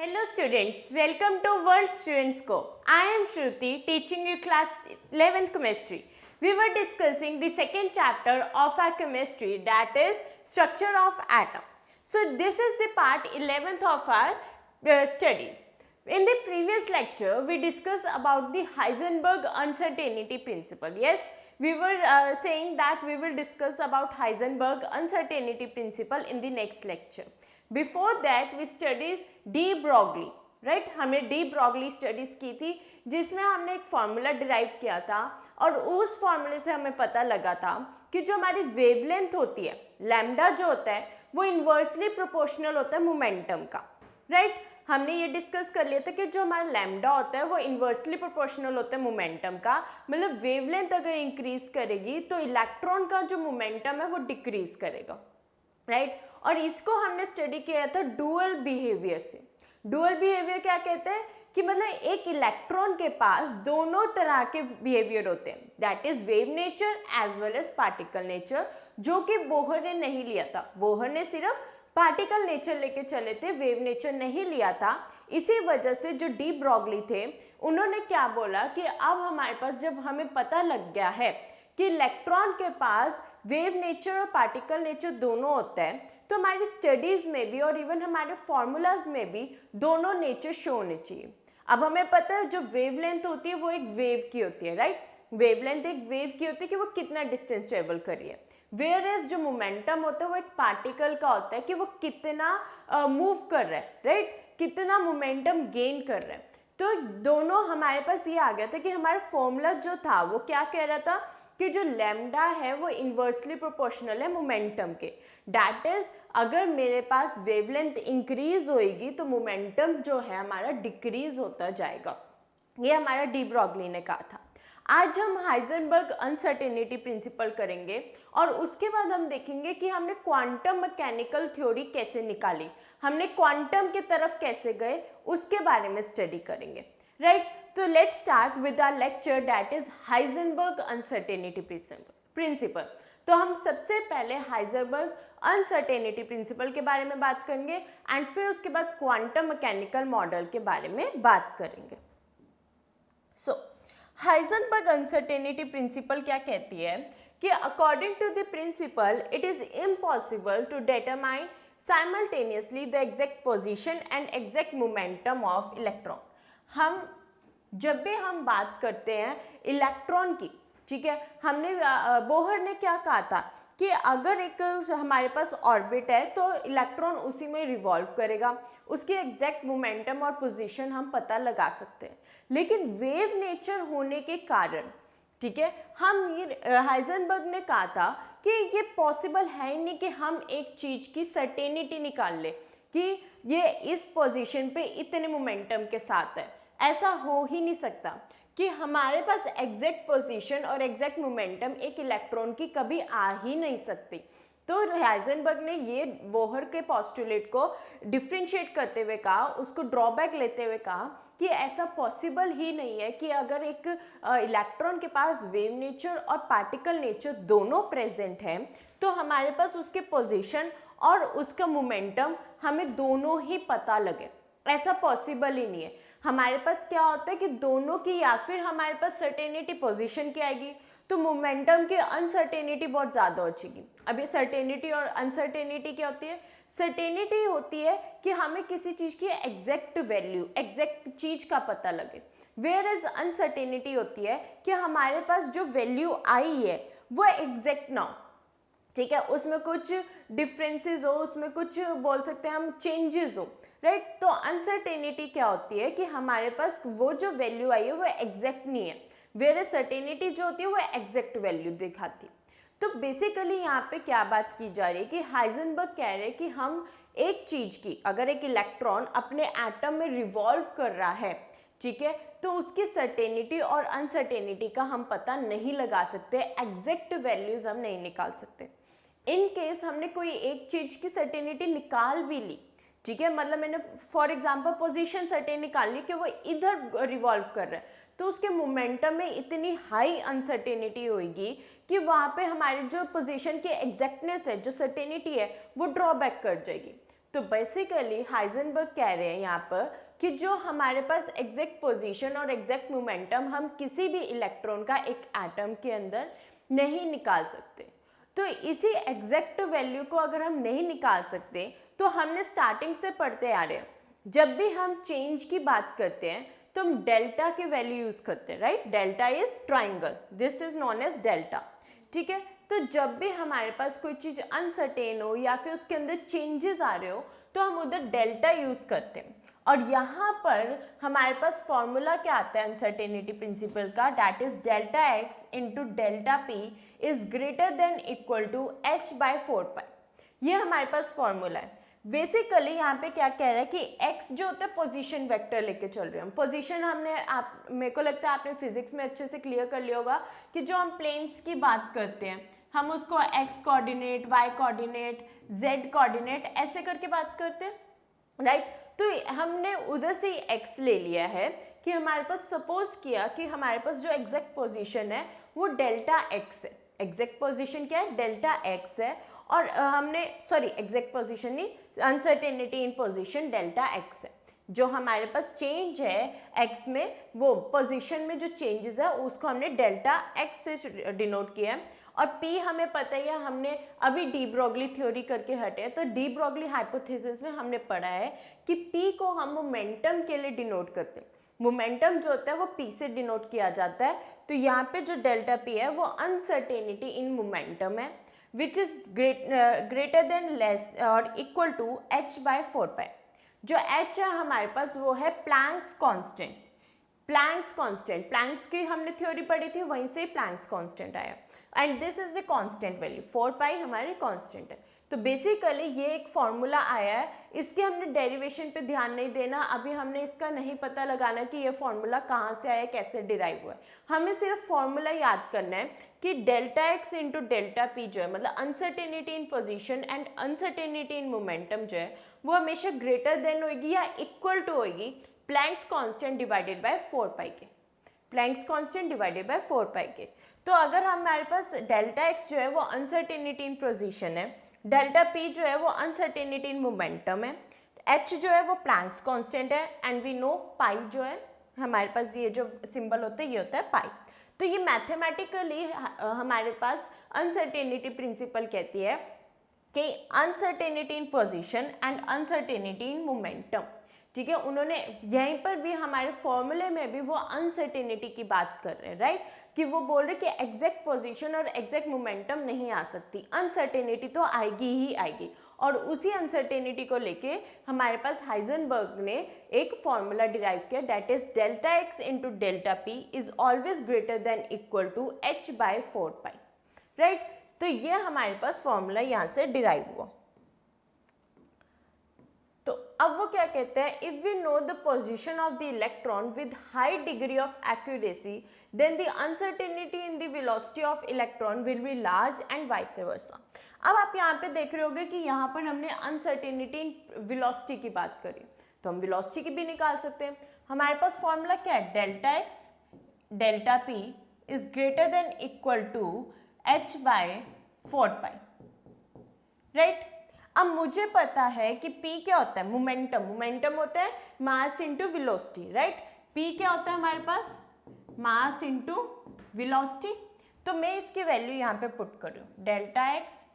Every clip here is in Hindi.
Hello students, welcome to World Students Co. I am Shruti teaching you class 11th chemistry. We were discussing the second chapter of our chemistry, that is structure of atom. So this is the part 11th of our studies. In the previous lecture, we discussed about the Heisenberg uncertainty principle. Yes, we were saying that we will discuss about Heisenberg uncertainty principle in the next lecture. Before that, we studies de Broglie, right हमने डी ब्रॉगली स्टडीज़ की थी जिसमें हमने एक फार्मूला डिराइव किया था और उस फार्मूले से हमें पता लगा था कि जो हमारी वेवलेंथ होती है लैम्डा जो होता है वो इन्वर्सली प्रोपोर्शनल होता है मोमेंटम का, राइट हमने ये डिस्कस कर लिया था कि जो हमारा लैम्डा होता है वो इन्वर्सली प्रोपोर्शनल होता है मोमेंटम का, मतलब वेवलेंथ अगर इंक्रीज करेगी तो इलेक्ट्रॉन का जो मोमेंटम है वो डिक्रीज करेगा, राइट और इसको हमने स्टडी किया था डुअल बिहेवियर से। डुअल बिहेवियर क्या कहते हैं कि मतलब एक इलेक्ट्रॉन के पास दोनों तरह के बिहेवियर होते हैं, that is wave nature as well as particle nature, जो कि बोहर ने नहीं लिया था। बोहर ने सिर्फ पार्टिकल नेचर लेके चले थे, वेव नेचर नहीं लिया था। इसी वजह से जो डी ब्रॉगली थे उन्होंने क्या बोला कि अब हमारे पास जब हमें पता लग गया है कि इलेक्ट्रॉन के पास वेव नेचर और पार्टिकल नेचर दोनों होता है तो हमारी स्टडीज़ में भी और इवन हमारे फॉर्मूलाज में भी दोनों नेचर शो होने चाहिए। अब हमें पता है जो वेवलेंथ होती है वो एक वेव की होती है, राइट वेवलेंथ एक वेव की होती है कि वो कितना डिस्टेंस ट्रेवल कर रही है, वेयर एज जो मोमेंटम होता है वो एक पार्टिकल का होता है कि वो कितना मूव कर रहा है, राइट कितना मोमेंटम गेन कर रहा है। तो दोनों हमारे पास ये आ गया था कि हमारा फॉर्मूला जो था वो क्या कह रहा था कि जो लैम्डा है वो इन्वर्सली प्रोपोर्शनल है मोमेंटम के, डैट इज अगर मेरे पास वेवलेंथ इंक्रीज होएगी तो मोमेंटम जो है हमारा डिक्रीज होता जाएगा। ये हमारा डी ब्रॉगली ने कहा था। आज हम हाइजेनबर्ग अनसर्टेनिटी प्रिंसिपल करेंगे और उसके बाद हम देखेंगे कि हमने क्वांटम मैकेनिकल थ्योरी कैसे निकाली, हमने क्वांटम की तरफ कैसे गए, उसके बारे में स्टडी करेंगे, राइट तो let's start with our lecture that is Heisenberg uncertainty principle. तो हम सबसे पहले हाइजेनबर्ग अनसर्टेनिटी प्रिंसिपल के बारे में बात करेंगे एंड फिर उसके बाद क्वांटम मैकेनिकल मॉडल के बारे में बात करेंगे। सो हाइजेनबर्ग अनसर्टेनिटी प्रिंसिपल क्या कहती है कि according to the principle it is impossible to determine simultaneously the exact position and exact momentum of electron. हम जब भी हम बात करते हैं इलेक्ट्रॉन की, ठीक है, हमने बोहर ने क्या कहा था कि अगर एक हमारे पास ऑर्बिट है तो इलेक्ट्रॉन उसी में रिवॉल्व करेगा, उसके एग्जैक्ट मोमेंटम और पोजीशन हम पता लगा सकते हैं। लेकिन वेव नेचर होने के कारण, ठीक है, हम ये हाइजेनबर्ग ने कहा था कि ये पॉसिबल है ही नहीं कि हम एक चीज़ की सर्टेनिटी निकाल ले कि ये इस पोजीशन पे इतने मोमेंटम के साथ है, ऐसा हो ही नहीं सकता कि हमारे पास एग्जैक्ट पोजीशन और एग्जैक्ट मोमेंटम एक इलेक्ट्रॉन की कभी आ ही नहीं सकती। तो हाइजेनबर्ग ने ये बोहर के पोस्टुलेट को डिफ्रेंशिएट करते हुए कहा, उसको ड्रॉबैक लेते हुए कहा कि ऐसा पॉसिबल ही नहीं है कि अगर एक इलेक्ट्रॉन के पास वेव नेचर और पार्टिकल नेचर दोनों प्रेजेंट हैं तो हमारे पास उसके पोजीशन और उसका मोमेंटम हमें दोनों ही पता लगे, ऐसा पॉसिबल ही नहीं है। हमारे पास क्या होता है कि दोनों की या फिर हमारे पास सर्टेनिटी पोजीशन की आएगी तो मोमेंटम की अनसर्टेनिटी बहुत ज़्यादा हो जाएगी। अब ये सर्टेनिटी और अनसर्टेनिटी क्या होती है? सर्टेनिटी होती है कि हमें किसी चीज़ की एग्जैक्ट वैल्यू, एग्जैक्ट चीज़ का पता लगे, वेयर एज अनसर्टेनिटी होती है कि हमारे पास जो वैल्यू आई है वो एग्जैक्ट ना हो, ठीक है, उसमें कुछ डिफरेंसेस हो, उसमें कुछ बोल सकते हैं हम चेंजेस हो, राइट। तो अनसर्टेनिटी क्या होती है कि हमारे पास वो जो वैल्यू आई है वो एग्जैक्ट नहीं है, वेयर सर्टेनिटी जो होती है वो एग्जैक्ट वैल्यू दिखाती है। तो बेसिकली यहाँ पे क्या बात की जा रही है कि हाइजेनबर्ग कह रहे हैं कि हम एक चीज़ की, अगर एक इलेक्ट्रॉन अपने एटम में रिवॉल्व कर रहा है, ठीक है, तो उसकी सर्टेनिटी और अनसर्टेनिटी का हम पता नहीं लगा सकते, एग्जैक्ट वैल्यूज हम नहीं निकाल सकते। इन केस हमने कोई एक चीज़ की सर्टेनिटी निकाल भी ली, ठीक है, मतलब मैंने फॉर एग्जांपल पोजीशन सर्टेन निकाल ली कि वो इधर रिवॉल्व कर रहा है, तो उसके मोमेंटम में इतनी हाई अनसर्टेनिटी होगी कि वहाँ पे हमारी जो पोजीशन की एग्जैक्टनेस है, जो सर्टेनिटी है, वो ड्रॉबैक कर जाएगी। तो बेसिकली हाइजेनबर्ग कह रहे हैं यहाँ पर कि जो हमारे पास एग्जैक्ट पोजीशन और एग्जैक्ट मोमेंटम हम किसी भी इलेक्ट्रॉन का एक एटम के अंदर नहीं निकाल सकते। तो इसी एग्जैक्ट वैल्यू को अगर हम नहीं निकाल सकते तो हमने स्टार्टिंग से पढ़ते आ रहे हैं, जब भी हम चेंज की बात करते हैं तो हम डेल्टा की वैल्यू यूज करते हैं, right. Delta is triangle, this is known as delta, ठीक है। तो जब भी हमारे पास कोई चीज अनसर्टेन हो या फिर उसके अंदर चेंजेस आ रहे हो तो हम उधर डेल्टा यूज करते हैं। और यहाँ पर हमारे पास फॉर्मूला क्या आता है अनसर्टेनिटी प्रिंसिपल का, that is delta x into delta p is greater than equal to h by 4 pi. ये हमारे पास फॉर्मूला है। बेसिकली यहाँ पे क्या कह रहा है कि x जो होता है पोजीशन वेक्टर लेके चल रहे हैं। पोजीशन हमने मेरे को लगता है आपने फिजिक्स में अच्छे से क्लियर कर लिया होगा कि जो हम प्लेन्स की बात करते हैं हम उसको x coordinate, y coordinate, z coordinate ऐसे करके बात करते हैं, राइट। तो हमने उधर से ही x ले लिया है कि हमारे पास सपोज किया कि हमारे पास जो एग्जैक्ट पोजीशन है वो डेल्टा x है। एग्जैक्ट पोजीशन क्या है, डेल्टा x है। और हमने एग्जैक्ट पोजीशन नहीं, uncertainty in position delta x है। जो हमारे पास चेंज है x में, वो पोजीशन में जो चेंजेस है उसको हमने डेल्टा x से डिनोट किया है। और p हमें पता ही है, हमने अभी डी ब्रोगली थ्योरी करके हटे हैं, तो डी ब्रोगली हाइपोथेसिस में हमने पढ़ा है कि p को हम मोमेंटम के लिए डिनोट करते हैं। मोमेंटम जो होता है वो p से डिनोट किया जाता है। तो यहाँ पे जो डेल्टा p है वो अनसर्टेनिटी इन मोमेंटम है which is greater than less और इक्वल टू h बाय 4 पाई। जो h है हमारे पास वो है प्लैंक्स कांस्टेंट। प्लैंक्स की हमने थ्योरी पढ़ी थी, वहीं से प्लैंक्स कांस्टेंट आया and this is a constant value. 4 पाई हमारी कांस्टेंट है। तो बेसिकली ये एक फॉर्मूला आया है, इसके हमने डेरिवेशन पे ध्यान नहीं देना। अभी हमने इसका नहीं पता लगाना कि ये फॉर्मूला कहाँ से आया, कैसे डिराइव हुआ है। हमें सिर्फ फॉर्मूला याद करना है कि delta x into delta P जो है, मतलब uncertainty in position and uncertainty in momentum जो है वो हमेशा ग्रेटर देन होगी या इक्वल टू होगी प्लैंक्स कांस्टेंट डिवाइडेड बाय 4 पाई के। प्लैंक्स कांस्टेंट डिवाइडेड बाय 4 पाई के। तो अगर हमारे पास डेल्टा एक्स जो है वो अनसर्टेनिटी इन पोजीशन है, डेल्टा पी जो है वो अनसर्टेनिटी इन मोमेंटम है, एच जो है वो प्लैंक्स कांस्टेंट है एंड वी नो पाई जो है हमारे पास ये जो सिंबल होता है ये होता है पाई। तो ये मैथमेटिकली हमारे पास अनसर्टेनिटी प्रिंसिपल कहती है कि uncertainty in position and uncertainty in momentum, ठीक है। उन्होंने यहीं पर भी हमारे फॉर्मूले में भी वो अनसर्टेनिटी की बात कर रहे हैं, राइट, कि वो बोल रहे कि एग्जैक्ट पोजीशन और एग्जैक्ट मोमेंटम नहीं आ सकती, अनसर्टेनिटी तो आएगी ही आएगी। और उसी अनसर्टेनिटी को लेके हमारे पास हाइजेनबर्ग ने एक फॉर्मूला डिराइव किया, that is delta x into delta p is always greater than equal to h by 4 pi, right. तो ये हमारे पास फॉर्मूला यहाँ से डिराइव हुआ। तो अब वो क्या कहते हैं, if we know the position of the electron with high degree of accuracy then the uncertainty in the velocity of electron will be large and vice versa. अब आप यहाँ पे देख रहे होगे कि यहाँ पर हमने अनसर्टेनिटी इन वेलोसिटी की बात करी, तो हम वेलोसिटी की भी निकाल सकते हैं। हमारे पास फॉर्मूला क्या है, delta x delta p is greater than equal to h by 4 pi, right. अब मुझे पता है कि p क्या होता है, मोमेंटम होता है mass into velocity, right. p क्या होता है हमारे पास, मास इंटू वेलोसिटी। तो मैं इसकी वैल्यू यहाँ पे पुट करूँ, डेल्टा एक्स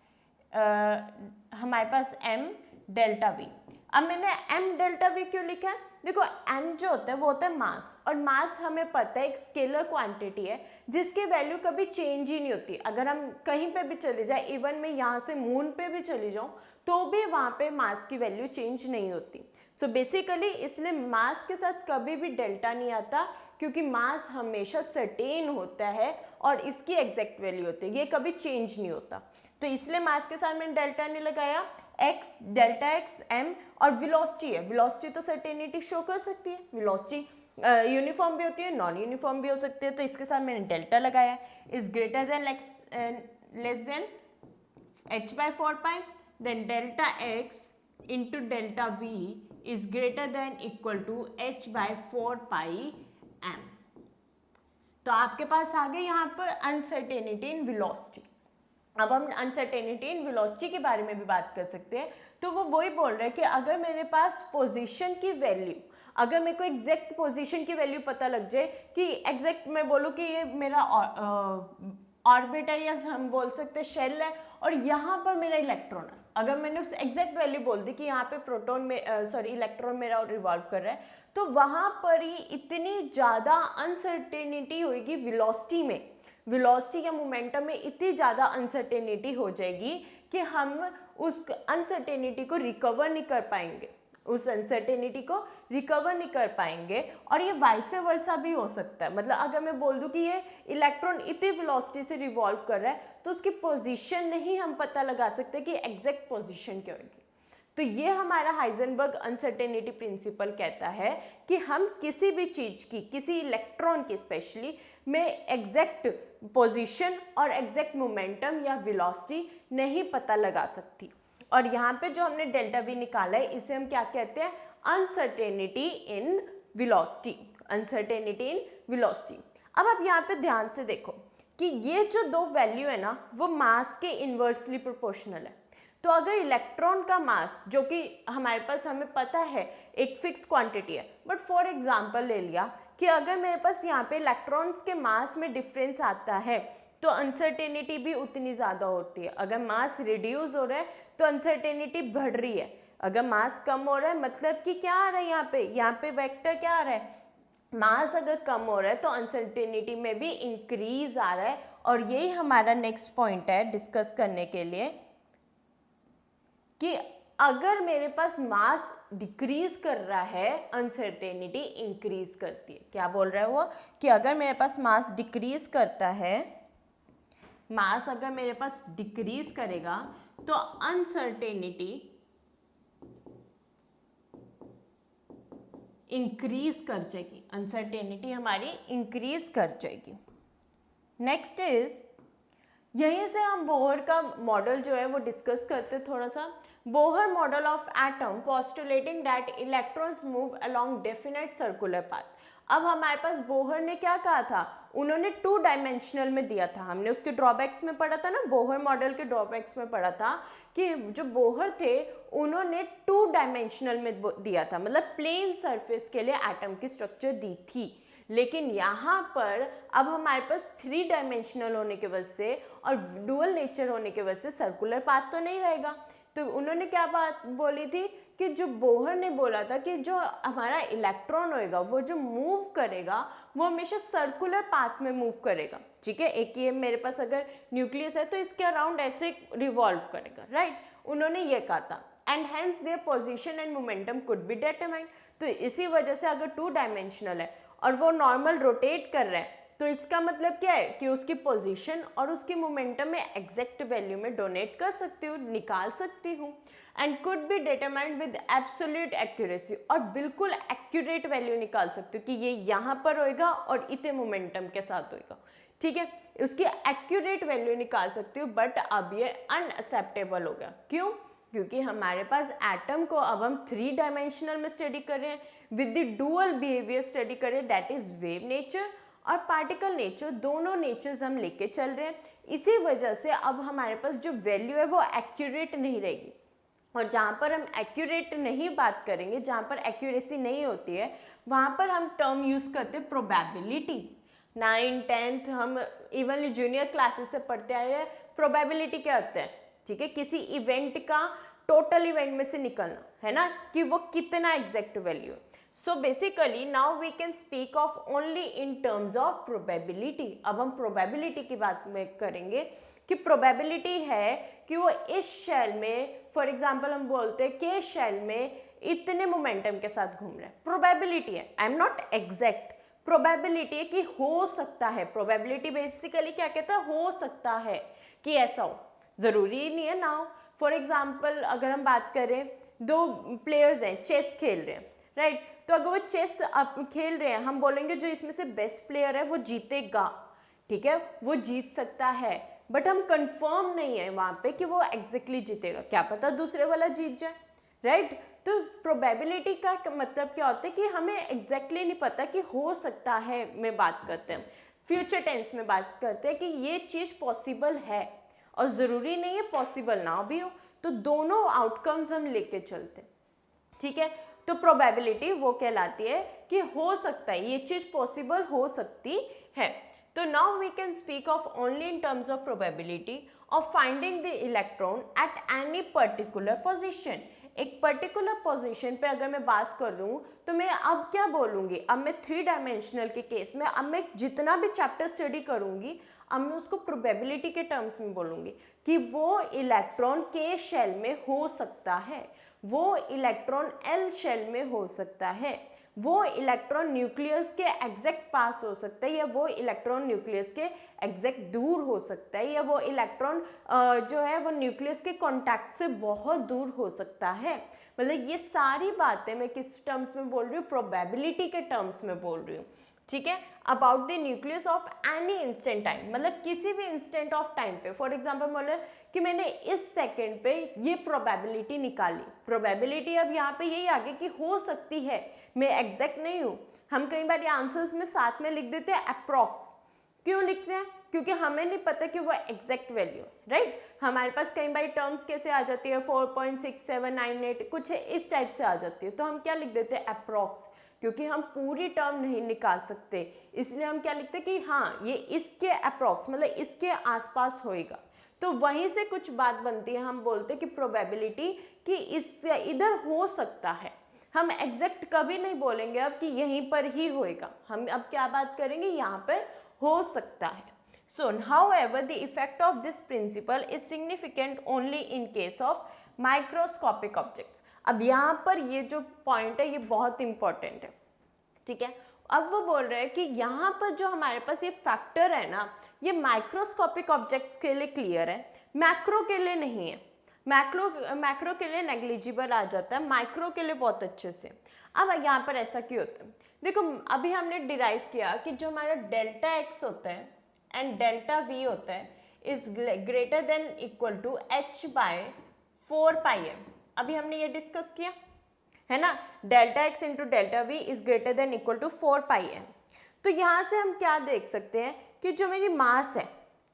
हमारे पास m डेल्टा v। अब मैंने m डेल्टा v क्यों लिखा है, देखो m जो होता है वो होता है मास, और मास हमें पता है एक स्केलर क्वांटिटी है जिसकी वैल्यू कभी चेंज ही नहीं होती। अगर हम कहीं पे भी चले जाए, इवन मैं यहाँ से मून पे भी चली जाऊँ तो भी वहाँ पे मास की वैल्यू चेंज नहीं होती। सो बेसिकली इसलिए मास के साथ कभी भी डेल्टा नहीं आता, क्योंकि मास हमेशा सर्टेन होता है और इसकी एग्जैक्ट वैल्यू होती है, ये कभी चेंज नहीं होता। तो इसलिए मास के साथ मैंने डेल्टा नहीं लगाया। एक्स डेल्टा एक्स एम, और वेलोसिटी है, वेलोसिटी तो सर्टेनिटी शो कर सकती है, वेलोसिटी यूनिफॉर्म भी होती है, नॉन यूनिफॉर्म भी हो सकती है, तो इसके साथ मैंने डेल्टा लगाया। Is greater than less than h by 4 pi, then delta x into delta v is greater than equal to h by 4 pi m। तो आपके पास आ गए यहाँ पर अनसर्टेनिटी इन वेलोसिटी, अब हम अनसर्टेनिटी इन वेलोसिटी के बारे में भी बात कर सकते हैं। तो वो वही बोल रहे हैं कि अगर मेरे पास पोजीशन की वैल्यू, अगर मेरे को एग्जैक्ट पोजीशन की वैल्यू पता लग जाए कि एग्जैक्ट मैं बोलूँ कि ये मेरा ऑर्बिट है या हम बोल सकते हैं शेल है और यहाँ पर मेरा इलेक्ट्रॉन है, अगर मैंने उस एग्जैक्ट वैल्यू बोल दी कि यहाँ पे प्रोटॉन में इलेक्ट्रॉन मेरा रिवॉल्व कर रहा है, तो वहाँ पर ही इतनी ज़्यादा अनसर्टेनिटी होगी वेलोसिटी में, वेलोसिटी या मोमेंटम में इतनी ज़्यादा अनसर्टेनिटी हो जाएगी कि हम उस अनसर्टेनिटी को रिकवर नहीं कर पाएंगे, उस अनसर्टेनिटी को रिकवर नहीं कर पाएंगे। और ये वाइस वर्सा भी हो सकता है, मतलब अगर मैं बोल दूं कि ये इलेक्ट्रॉन इतनी वेलोसिटी से रिवॉल्व कर रहा है तो उसकी पोजीशन नहीं हम पता लगा सकते कि एग्जैक्ट पोजीशन क्या होगी। तो ये हमारा हाइजेनबर्ग अनसर्टेनिटी प्रिंसिपल कहता है कि हम किसी भी चीज़ की, किसी इलेक्ट्रॉन की स्पेशली में एग्जैक्ट पोजीशन और एग्जैक्ट मोमेंटम या वेलोसिटी नहीं पता लगा सकती। और यहाँ पे जो हमने डेल्टा वी निकाला है इसे हम क्या कहते हैं, uncertainty in velocity, uncertainty in velocity. अब आप यहाँ पे ध्यान से देखो कि ये जो दो वैल्यू है ना वो मास के इन्वर्सली प्रोपोर्शनल है। तो अगर इलेक्ट्रॉन का मास, जो कि हमारे पास हमें पता है एक फिक्स क्वांटिटी है, बट फॉर एग्जांपल ले लिया कि अगर मेरे पास यहाँ पे इलेक्ट्रॉन्स के मास में डिफरेंस आता है तो अनसर्टेनिटी भी उतनी ज़्यादा होती है। अगर मास रिड्यूस हो रहा है तो अनसर्टेनिटी बढ़ रही है, अगर मास कम हो रहा है मतलब कि क्या आ रहा है यहाँ पे वेक्टर क्या आ रहा है, मास अगर कम हो रहा है तो अनसर्टेनिटी में भी इंक्रीज आ रहा है। और यही हमारा नेक्स्ट पॉइंट है डिस्कस करने के लिए कि अगर मेरे पास मास डिक्रीज कर रहा है अनसर्टेनिटी इंक्रीज करती है। क्या बोल रहा है वो कि अगर मेरे पास मास डिक्रीज करता है, मास अगर मेरे पास डिक्रीज करेगा तो अनसर्टेनिटी इंक्रीज कर जाएगी, अनसर्टेनिटी हमारी इंक्रीज कर जाएगी। नेक्स्ट इज, यहीं से हम बोहर का मॉडल जो है वो डिस्कस करते हैं थोड़ा सा। Bohr model of atom postulating that electrons move along definite circular path. अब हमारे पास बोहर ने क्या कहा था, उन्होंने 2 डायमेंशनल में दिया था, हमने उसके ड्रॉबैक्स में पढ़ा था ना, बोहर मॉडल के ड्रॉबैक्स में पढ़ा था कि जो बोहर थे उन्होंने 2 डायमेंशनल में दिया था, मतलब प्लेन सरफेस के लिए एटम की स्ट्रक्चर दी थी। लेकिन यहाँ पर अब हमारे पास 3 डायमेंशनल होने की वजह से और डुअल नेचर होने की वजह से सर्कुलर पाथ तो नहीं रहेगा। तो उन्होंने क्या बात बोली थी कि जो बोहर ने बोला था कि जो हमारा इलेक्ट्रॉन होएगा वो जो मूव करेगा वो हमेशा सर्कुलर पाथ में मूव करेगा, ठीक है। एक ये मेरे पास अगर न्यूक्लियस है तो इसके अराउंड ऐसे रिवॉल्व करेगा, राइट, उन्होंने ये कहा था। And hence their position and momentum could be determined. तो इसी वजह से अगर 2 डायमेंशनल है और वो नॉर्मल रोटेट कर रहा है तो इसका मतलब क्या है कि उसकी पोजीशन और उसकी मोमेंटम में एग्जैक्ट वैल्यू में डोनेट कर सकती हूँ, निकाल सकती हूँ। And could be determined with absolute accuracy, और बिल्कुल एक्यूरेट वैल्यू निकाल सकती हूँ कि ये यहाँ पर होएगा और इतने मोमेंटम के साथ होएगा, ठीक है, उसकी एक्यूरेट वैल्यू निकाल सकती हूँ। बट अब ये अनएक्सेप्टेबल हो गया, क्यों? क्योंकि हमारे पास एटम को अब हम 3 डायमेंशनल में स्टडी कर रहे हैं, with the dual behaviour study कर रहे हैं, दैट इज वेव नेचर और पार्टिकल नेचर, दोनों नेचर्स हम लेके चल रहे हैं। इसी वजह से अब हमारे पास जो वैल्यू है वो एक्यूरेट नहीं रहेगी। और जहाँ पर हम एक्यूरेट नहीं बात करेंगे, जहाँ पर एक्यूरेसी नहीं होती है, वहाँ पर हम टर्म यूज़ करते हैं प्रोबेबिलिटी। 9th 10th हम इवनली जूनियर क्लासेस से पढ़ते आए हैं। प्रोबेबिलिटी क्या होता है, ठीक है, किसी इवेंट का टोटल इवेंट में से निकलना, है ना, कि वो कितना एग्जैक्ट वैल्यू है। So basically now we can speak of only in terms of probability. अब हम प्रोबेबिलिटी की बात में करेंगे कि प्रोबेबिलिटी है कि वो इस शेल में, फॉर एग्जांपल हम बोलते हैं कि शेल में इतने मोमेंटम के साथ घूम रहे हैं, प्रोबेबिलिटी है, I am not exact, probability है कि हो सकता है। प्रोबेबिलिटी बेसिकली क्या कहता है, हो सकता है कि ऐसा हो, ज़रूरी नहीं है ना हो। फॉर एग्जाम्पल अगर हम बात करें, 2 प्लेयर्स हैं, चेस खेल रहे हैं, राइट, तो अगर वो चेस खेल रहे हैं, हम बोलेंगे जो इसमें से बेस्ट प्लेयर है वो जीतेगा, ठीक है, वो जीत सकता है, बट हम कंफर्म नहीं है वहाँ पे कि वो एग्जैक्टली जीतेगा, क्या पता दूसरे वाला जीत जाए, राइट। तो प्रोबेबिलिटी का मतलब क्या होता है कि हमें एग्जैक्टली नहीं पता कि हो सकता है में बात करते हैं, फ्यूचर टेंस में बात करते हैं कि ये चीज़ पॉसिबल है, और ज़रूरी नहीं है पॉसिबल ना भी हो, तो दोनों आउटकम्स हम लेके चलते, ठीक है। तो प्रोबेबिलिटी वो कहलाती है कि हो सकता है, ये चीज़ पॉसिबल हो सकती है। तो now we can speak of only in terms of probability of finding the electron at any particular position. एक पर्टिकुलर पोजीशन पे अगर मैं बात कर रही हूँ तो मैं अब क्या बोलूँगी, अब मैं 3 डायमेंशनल के केस में अब मैं जितना भी चैप्टर स्टडी करूँगी अब मैं उसको प्रोबेबिलिटी के टर्म्स में बोलूँगी कि वो इलेक्ट्रॉन के शेल में हो सकता है, वो इलेक्ट्रॉन एल शेल में हो सकता है, वो इलेक्ट्रॉन न्यूक्लियस के एग्जैक्ट पास हो सकता है, या वो इलेक्ट्रॉन न्यूक्लियस के एग्जैक्ट दूर हो सकता है, या वो इलेक्ट्रॉन जो है वो न्यूक्लियस के कांटेक्ट से बहुत दूर हो सकता है। मतलब ये सारी बातें मैं किस टर्म्स में बोल रही हूँ, प्रोबेबिलिटी के टर्म्स में बोल रही हूँ, ठीक है। About the nucleus of any instant time, मतलब किसी भी इंस्टेंट ऑफ टाइम पे, फॉर एग्जांपल बोले कि मैंने इस सेकंड पे ये प्रोबेबिलिटी निकाली, प्रोबेबिलिटी अब यहाँ पे यही आ गई कि हो सकती है, मैं एग्जैक्ट नहीं हूँ। हम कई बार ये आंसर्स में साथ में लिख देते हैं अप्रॉक्स, क्यों लिखते हैं, क्योंकि हमें नहीं पता कि वो एग्जैक्ट वैल्यू है, राइट। हमारे पास कई बार टर्म्स कैसे आ जाती है 4.6798 कुछ इस टाइप से आ जाती है, तो हम क्या लिख देते हैं अप्रॉक्स, क्योंकि हम पूरी टर्म नहीं निकाल सकते, इसलिए हम क्या लिखते हैं कि हाँ ये इसके अप्रॉक्स मतलब इसके आसपास होएगा। तो वहीं से कुछ बात बनती है, हम बोलते हैं कि प्रोबेबिलिटी कि इससे इधर हो सकता है। हम एग्जैक्ट कभी नहीं बोलेंगे अब कि यहीं पर ही होएगा, हम अब क्या बात करेंगे, यहाँ पर हो सकता है। So, however, the effect of this principle is significant only in case of microscopic objects. अब यहाँ पर ये जो पॉइंट है ये बहुत इंपॉर्टेंट है, ठीक है। अब वो बोल रहे हैं कि यहाँ पर जो हमारे पास ये फैक्टर है ना, ये माइक्रोस्कोपिक ऑब्जेक्ट्स के लिए क्लियर है, मैक्रो के लिए नहीं है। मैक्रो के लिए नेग्लिजिबल आ जाता है, माइक्रो के लिए बहुत अच्छे से। अब यहाँ पर ऐसा क्यों होता है, देखो अभी हमने डिराइव किया कि जो हमारा डेल्टा एक्स होता है एंड डेल्टा वी होता है is greater than equal to h by 4πm। अभी हमने ये डिस्कस किया है ना, delta x into delta v is greater than equal to 4πm। तो यहाँ से हम क्या देख सकते हैं कि जो मेरी मास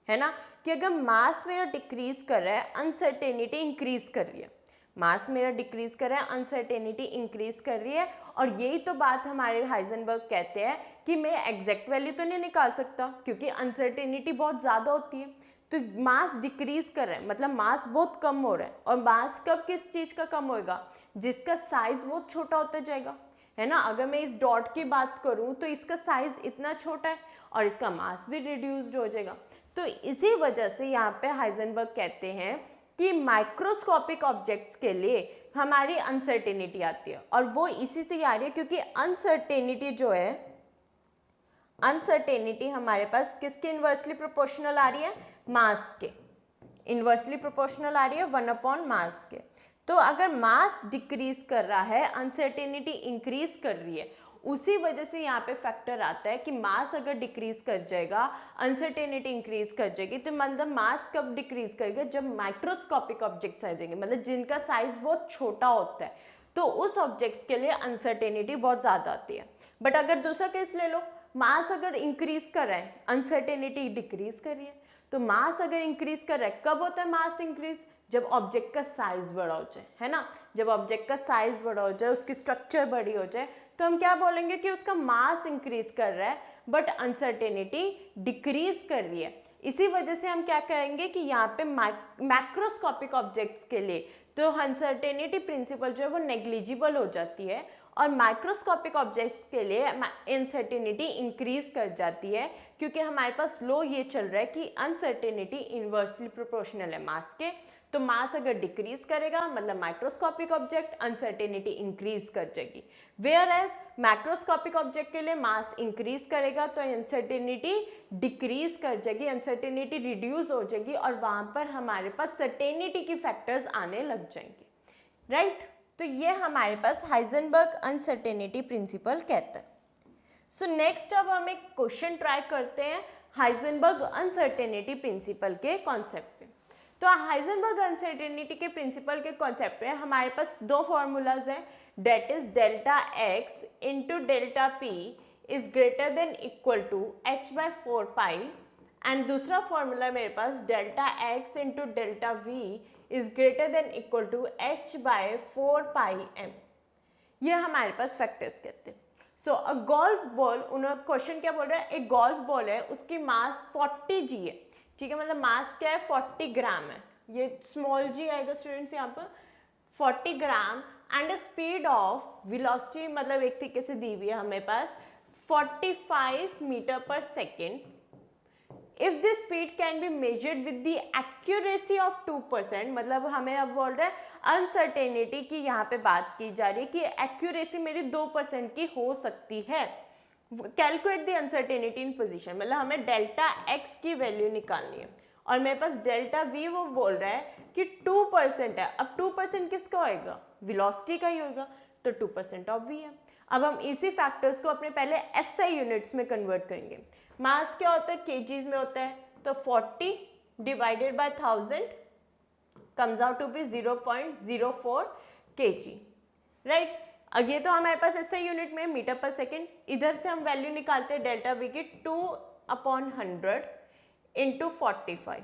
है ना, कि अगर मास मेरा डिक्रीज कर रहा है अनसर्टेनिटी इंक्रीज कर रही है, मास मेरा डिक्रीज कर रहा है अनसर्टेनिटी इंक्रीज कर रही है। और यही तो बात हमारे हाइजेनबर्ग कहते हैं कि मैं एग्जैक्ट वैल्यू तो नहीं निकाल सकता क्योंकि अनसर्टेनिटी बहुत ज़्यादा होती है। तो मास डिक्रीज कर रहा है मतलब मास बहुत कम हो रहा है, और मास कब किस चीज़ का कम होएगा, जिसका साइज बहुत छोटा होता जाएगा, है ना। अगर मैं इस डॉट की बात करूं तो इसका साइज इतना छोटा है और इसका मास भी रिड्यूस्ड हो जाएगा। तो इसी वजह से यहाँ पे हाइजेनबर्ग कहते हैं कि माइक्रोस्कोपिक ऑब्जेक्ट्स के लिए हमारी अनसर्टेनिटी आती है, और वो इसी से आ रही है क्योंकि अनसर्टेनिटी जो है, अनसर्टेनिटी हमारे पास किसके इन्वर्सली प्रोपोर्शनल आ रही है, मास के इन्वर्सली प्रोपोर्शनल आ रही है 1/, मास के। तो अगर मास डिक्रीज कर रहा है अनसर्टेनिटी इंक्रीज कर रही है, उसी वजह से यहाँ पे फैक्टर आता है कि मास अगर डिक्रीज कर जाएगा अनसर्टेनिटी इंक्रीज कर जाएगी। तो मतलब मास कब डिक्रीज करेगा, जब माइक्रोस्कोपिक ऑब्जेक्ट्स आ जाएंगे, मतलब जिनका साइज बहुत छोटा होता है, तो उस ऑब्जेक्ट्स के लिए अनसर्टेनिटी बहुत ज़्यादा आती है। बट अगर दूसरा केस ले लो, मास अगर इंक्रीज कर रहा है अनसर्टेनिटी डिक्रीज कर रही है। तो मास अगर इंक्रीज कर रहा है, कब होता है मास इंक्रीज, जब ऑब्जेक्ट का साइज बड़ा हो जाए, है ना। जब ऑब्जेक्ट का साइज बड़ा हो जाए, उसकी स्ट्रक्चर बड़ी हो जाए, तो हम क्या बोलेंगे कि उसका मास इंक्रीज कर रहा है बट अनसर्टेनिटी डिक्रीज कर रही है। इसी वजह से हम क्या कहेंगे कि यहाँ पे मैक्रोस्कोपिक ऑब्जेक्ट्स के लिए तो अनसर्टेनिटी प्रिंसिपल जो है वो नेग्लिजिबल हो जाती है, और माइक्रोस्कोपिक ऑब्जेक्ट्स के लिए अनसर्टेनिटी इंक्रीज कर जाती है, क्योंकि हमारे पास लॉ ये चल रहा है कि अनसर्टेनिटी इन्वर्सली प्रोपोर्शनल है मास के। तो मास अगर डिक्रीज करेगा मतलब माइक्रोस्कोपिक ऑब्जेक्ट अनसर्टेनिटी इंक्रीज कर जाएगी, वेयर एज मैक्रोस्कोपिक ऑब्जेक्ट के लिए मास इंक्रीज करेगा तो अनसर्टेनिटी डिक्रीज कर जाएगी, अनसर्टेनिटी रिड्यूस हो जाएगी, और वहाँ पर हमारे पास सर्टेनिटी की फैक्टर्स आने लग जाएंगे, राइट। तो ये हमारे पास हाइजेनबर्ग अनसर्टेनिटी प्रिंसिपल कहता है। सो नेक्स्ट अब हम एक क्वेश्चन ट्राई करते हैं हाइजेनबर्ग अनसर्टेनिटी प्रिंसिपल के कॉन्सेप्ट पे। तो हाइजेनबर्ग अनसर्टेनिटी के प्रिंसिपल के कॉन्सेप्ट में हमारे पास दो फॉर्मूलाज हैं, that is delta x into delta p is greater than equal to h/4π and दूसरा फॉर्मूला मेरे पास delta x into delta v is greater than equal to h by 4πm। ये हमारे पास फैक्टर्स कहते हैं। सो अ गोल्फ बॉल, उन्होंने क्वेश्चन क्या बोल रहा है, एक गोल्फ बॉल है, उसकी मास 40 जी है, ठीक है, मतलब मास क्या है 40 ग्राम है, ये स्मॉल जी आएगा स्टूडेंट्स यहाँ पर 40 gram and speed of velocity, मतलब एक तरीके से दी हुई है हमें पास 45 metre per second. If this speed can be measured with the accuracy of 2%, मतलब हमें अब बोल रहा है अनसर्टेनिटी की यहाँ पे बात की जा रही है कि एक्यूरेसी मेरी 2% की हो सकती है। Calculate the uncertainty in position, मतलब हमें डेल्टा एक्स की वैल्यू निकालनी है और मेरे पास डेल्टा वी वो बोल रहा है कि 2% है। अब 2% किसका होएगा, वेलोसिटी का ही होगा, तो 2% ऑफ वी है। अब हम इसी फैक्टर्स को अपने पहले एसआई यूनिट्स में कन्वर्ट करेंगे। मास क्या होता है, केजीज में होता है, तो 40 divided by 1000 comes out to be 0.04 kg, right. अब ये तो हमारे पास एसआई यूनिट में मीटर पर सेकेंड, इधर से हम वैल्यू निकालते हैं डेल्टा वी की 2/100 इंटू 45,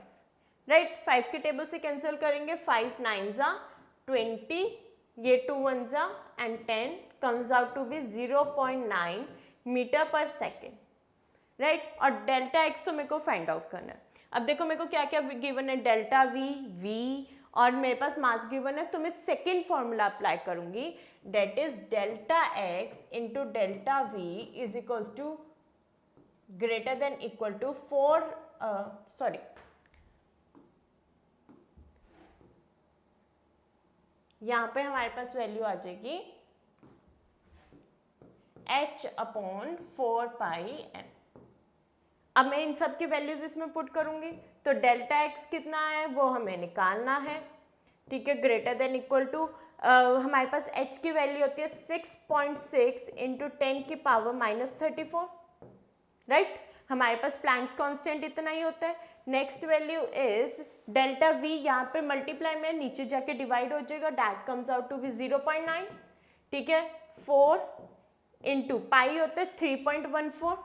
राइट। 5 के टेबल से कैंसिल करेंगे, 5 9 20, ये 2 1 and 10 comes out to be 0.9 metre per second, right. और डेल्टा एक्स तो मेरे को फाइंड आउट करना है। अब देखो मेरे को क्या क्या गिवन है, डेल्टा वी, वी और मेरे पास मास गिवन है, तो मैं सेकेंड फॉर्मूला अप्लाई करूंगी, that is delta x into delta v is equals to greater than equal to 4, sorry यहाँ पे हमारे पास वैल्यू आ जाएगी h/4πm। अब मैं इन सब की वैल्यूज इसमें पुट करूंगी, तो डेल्टा एक्स कितना है वो हमें निकालना है, ठीक है, ग्रेटर देन इक्वल टू हमारे पास h की वैल्यू होती है 6.6 इंटू 10 की पावर -34, राइट। हमारे पास प्लैंक्स कांस्टेंट इतना ही होता है। Next value is delta v, यहाँ पे मल्टीप्लाई में नीचे जाके डिवाइड हो जाएगा, that comes out to be 0.9, ठीक है। 4 इंटू पाई होता है 3.14,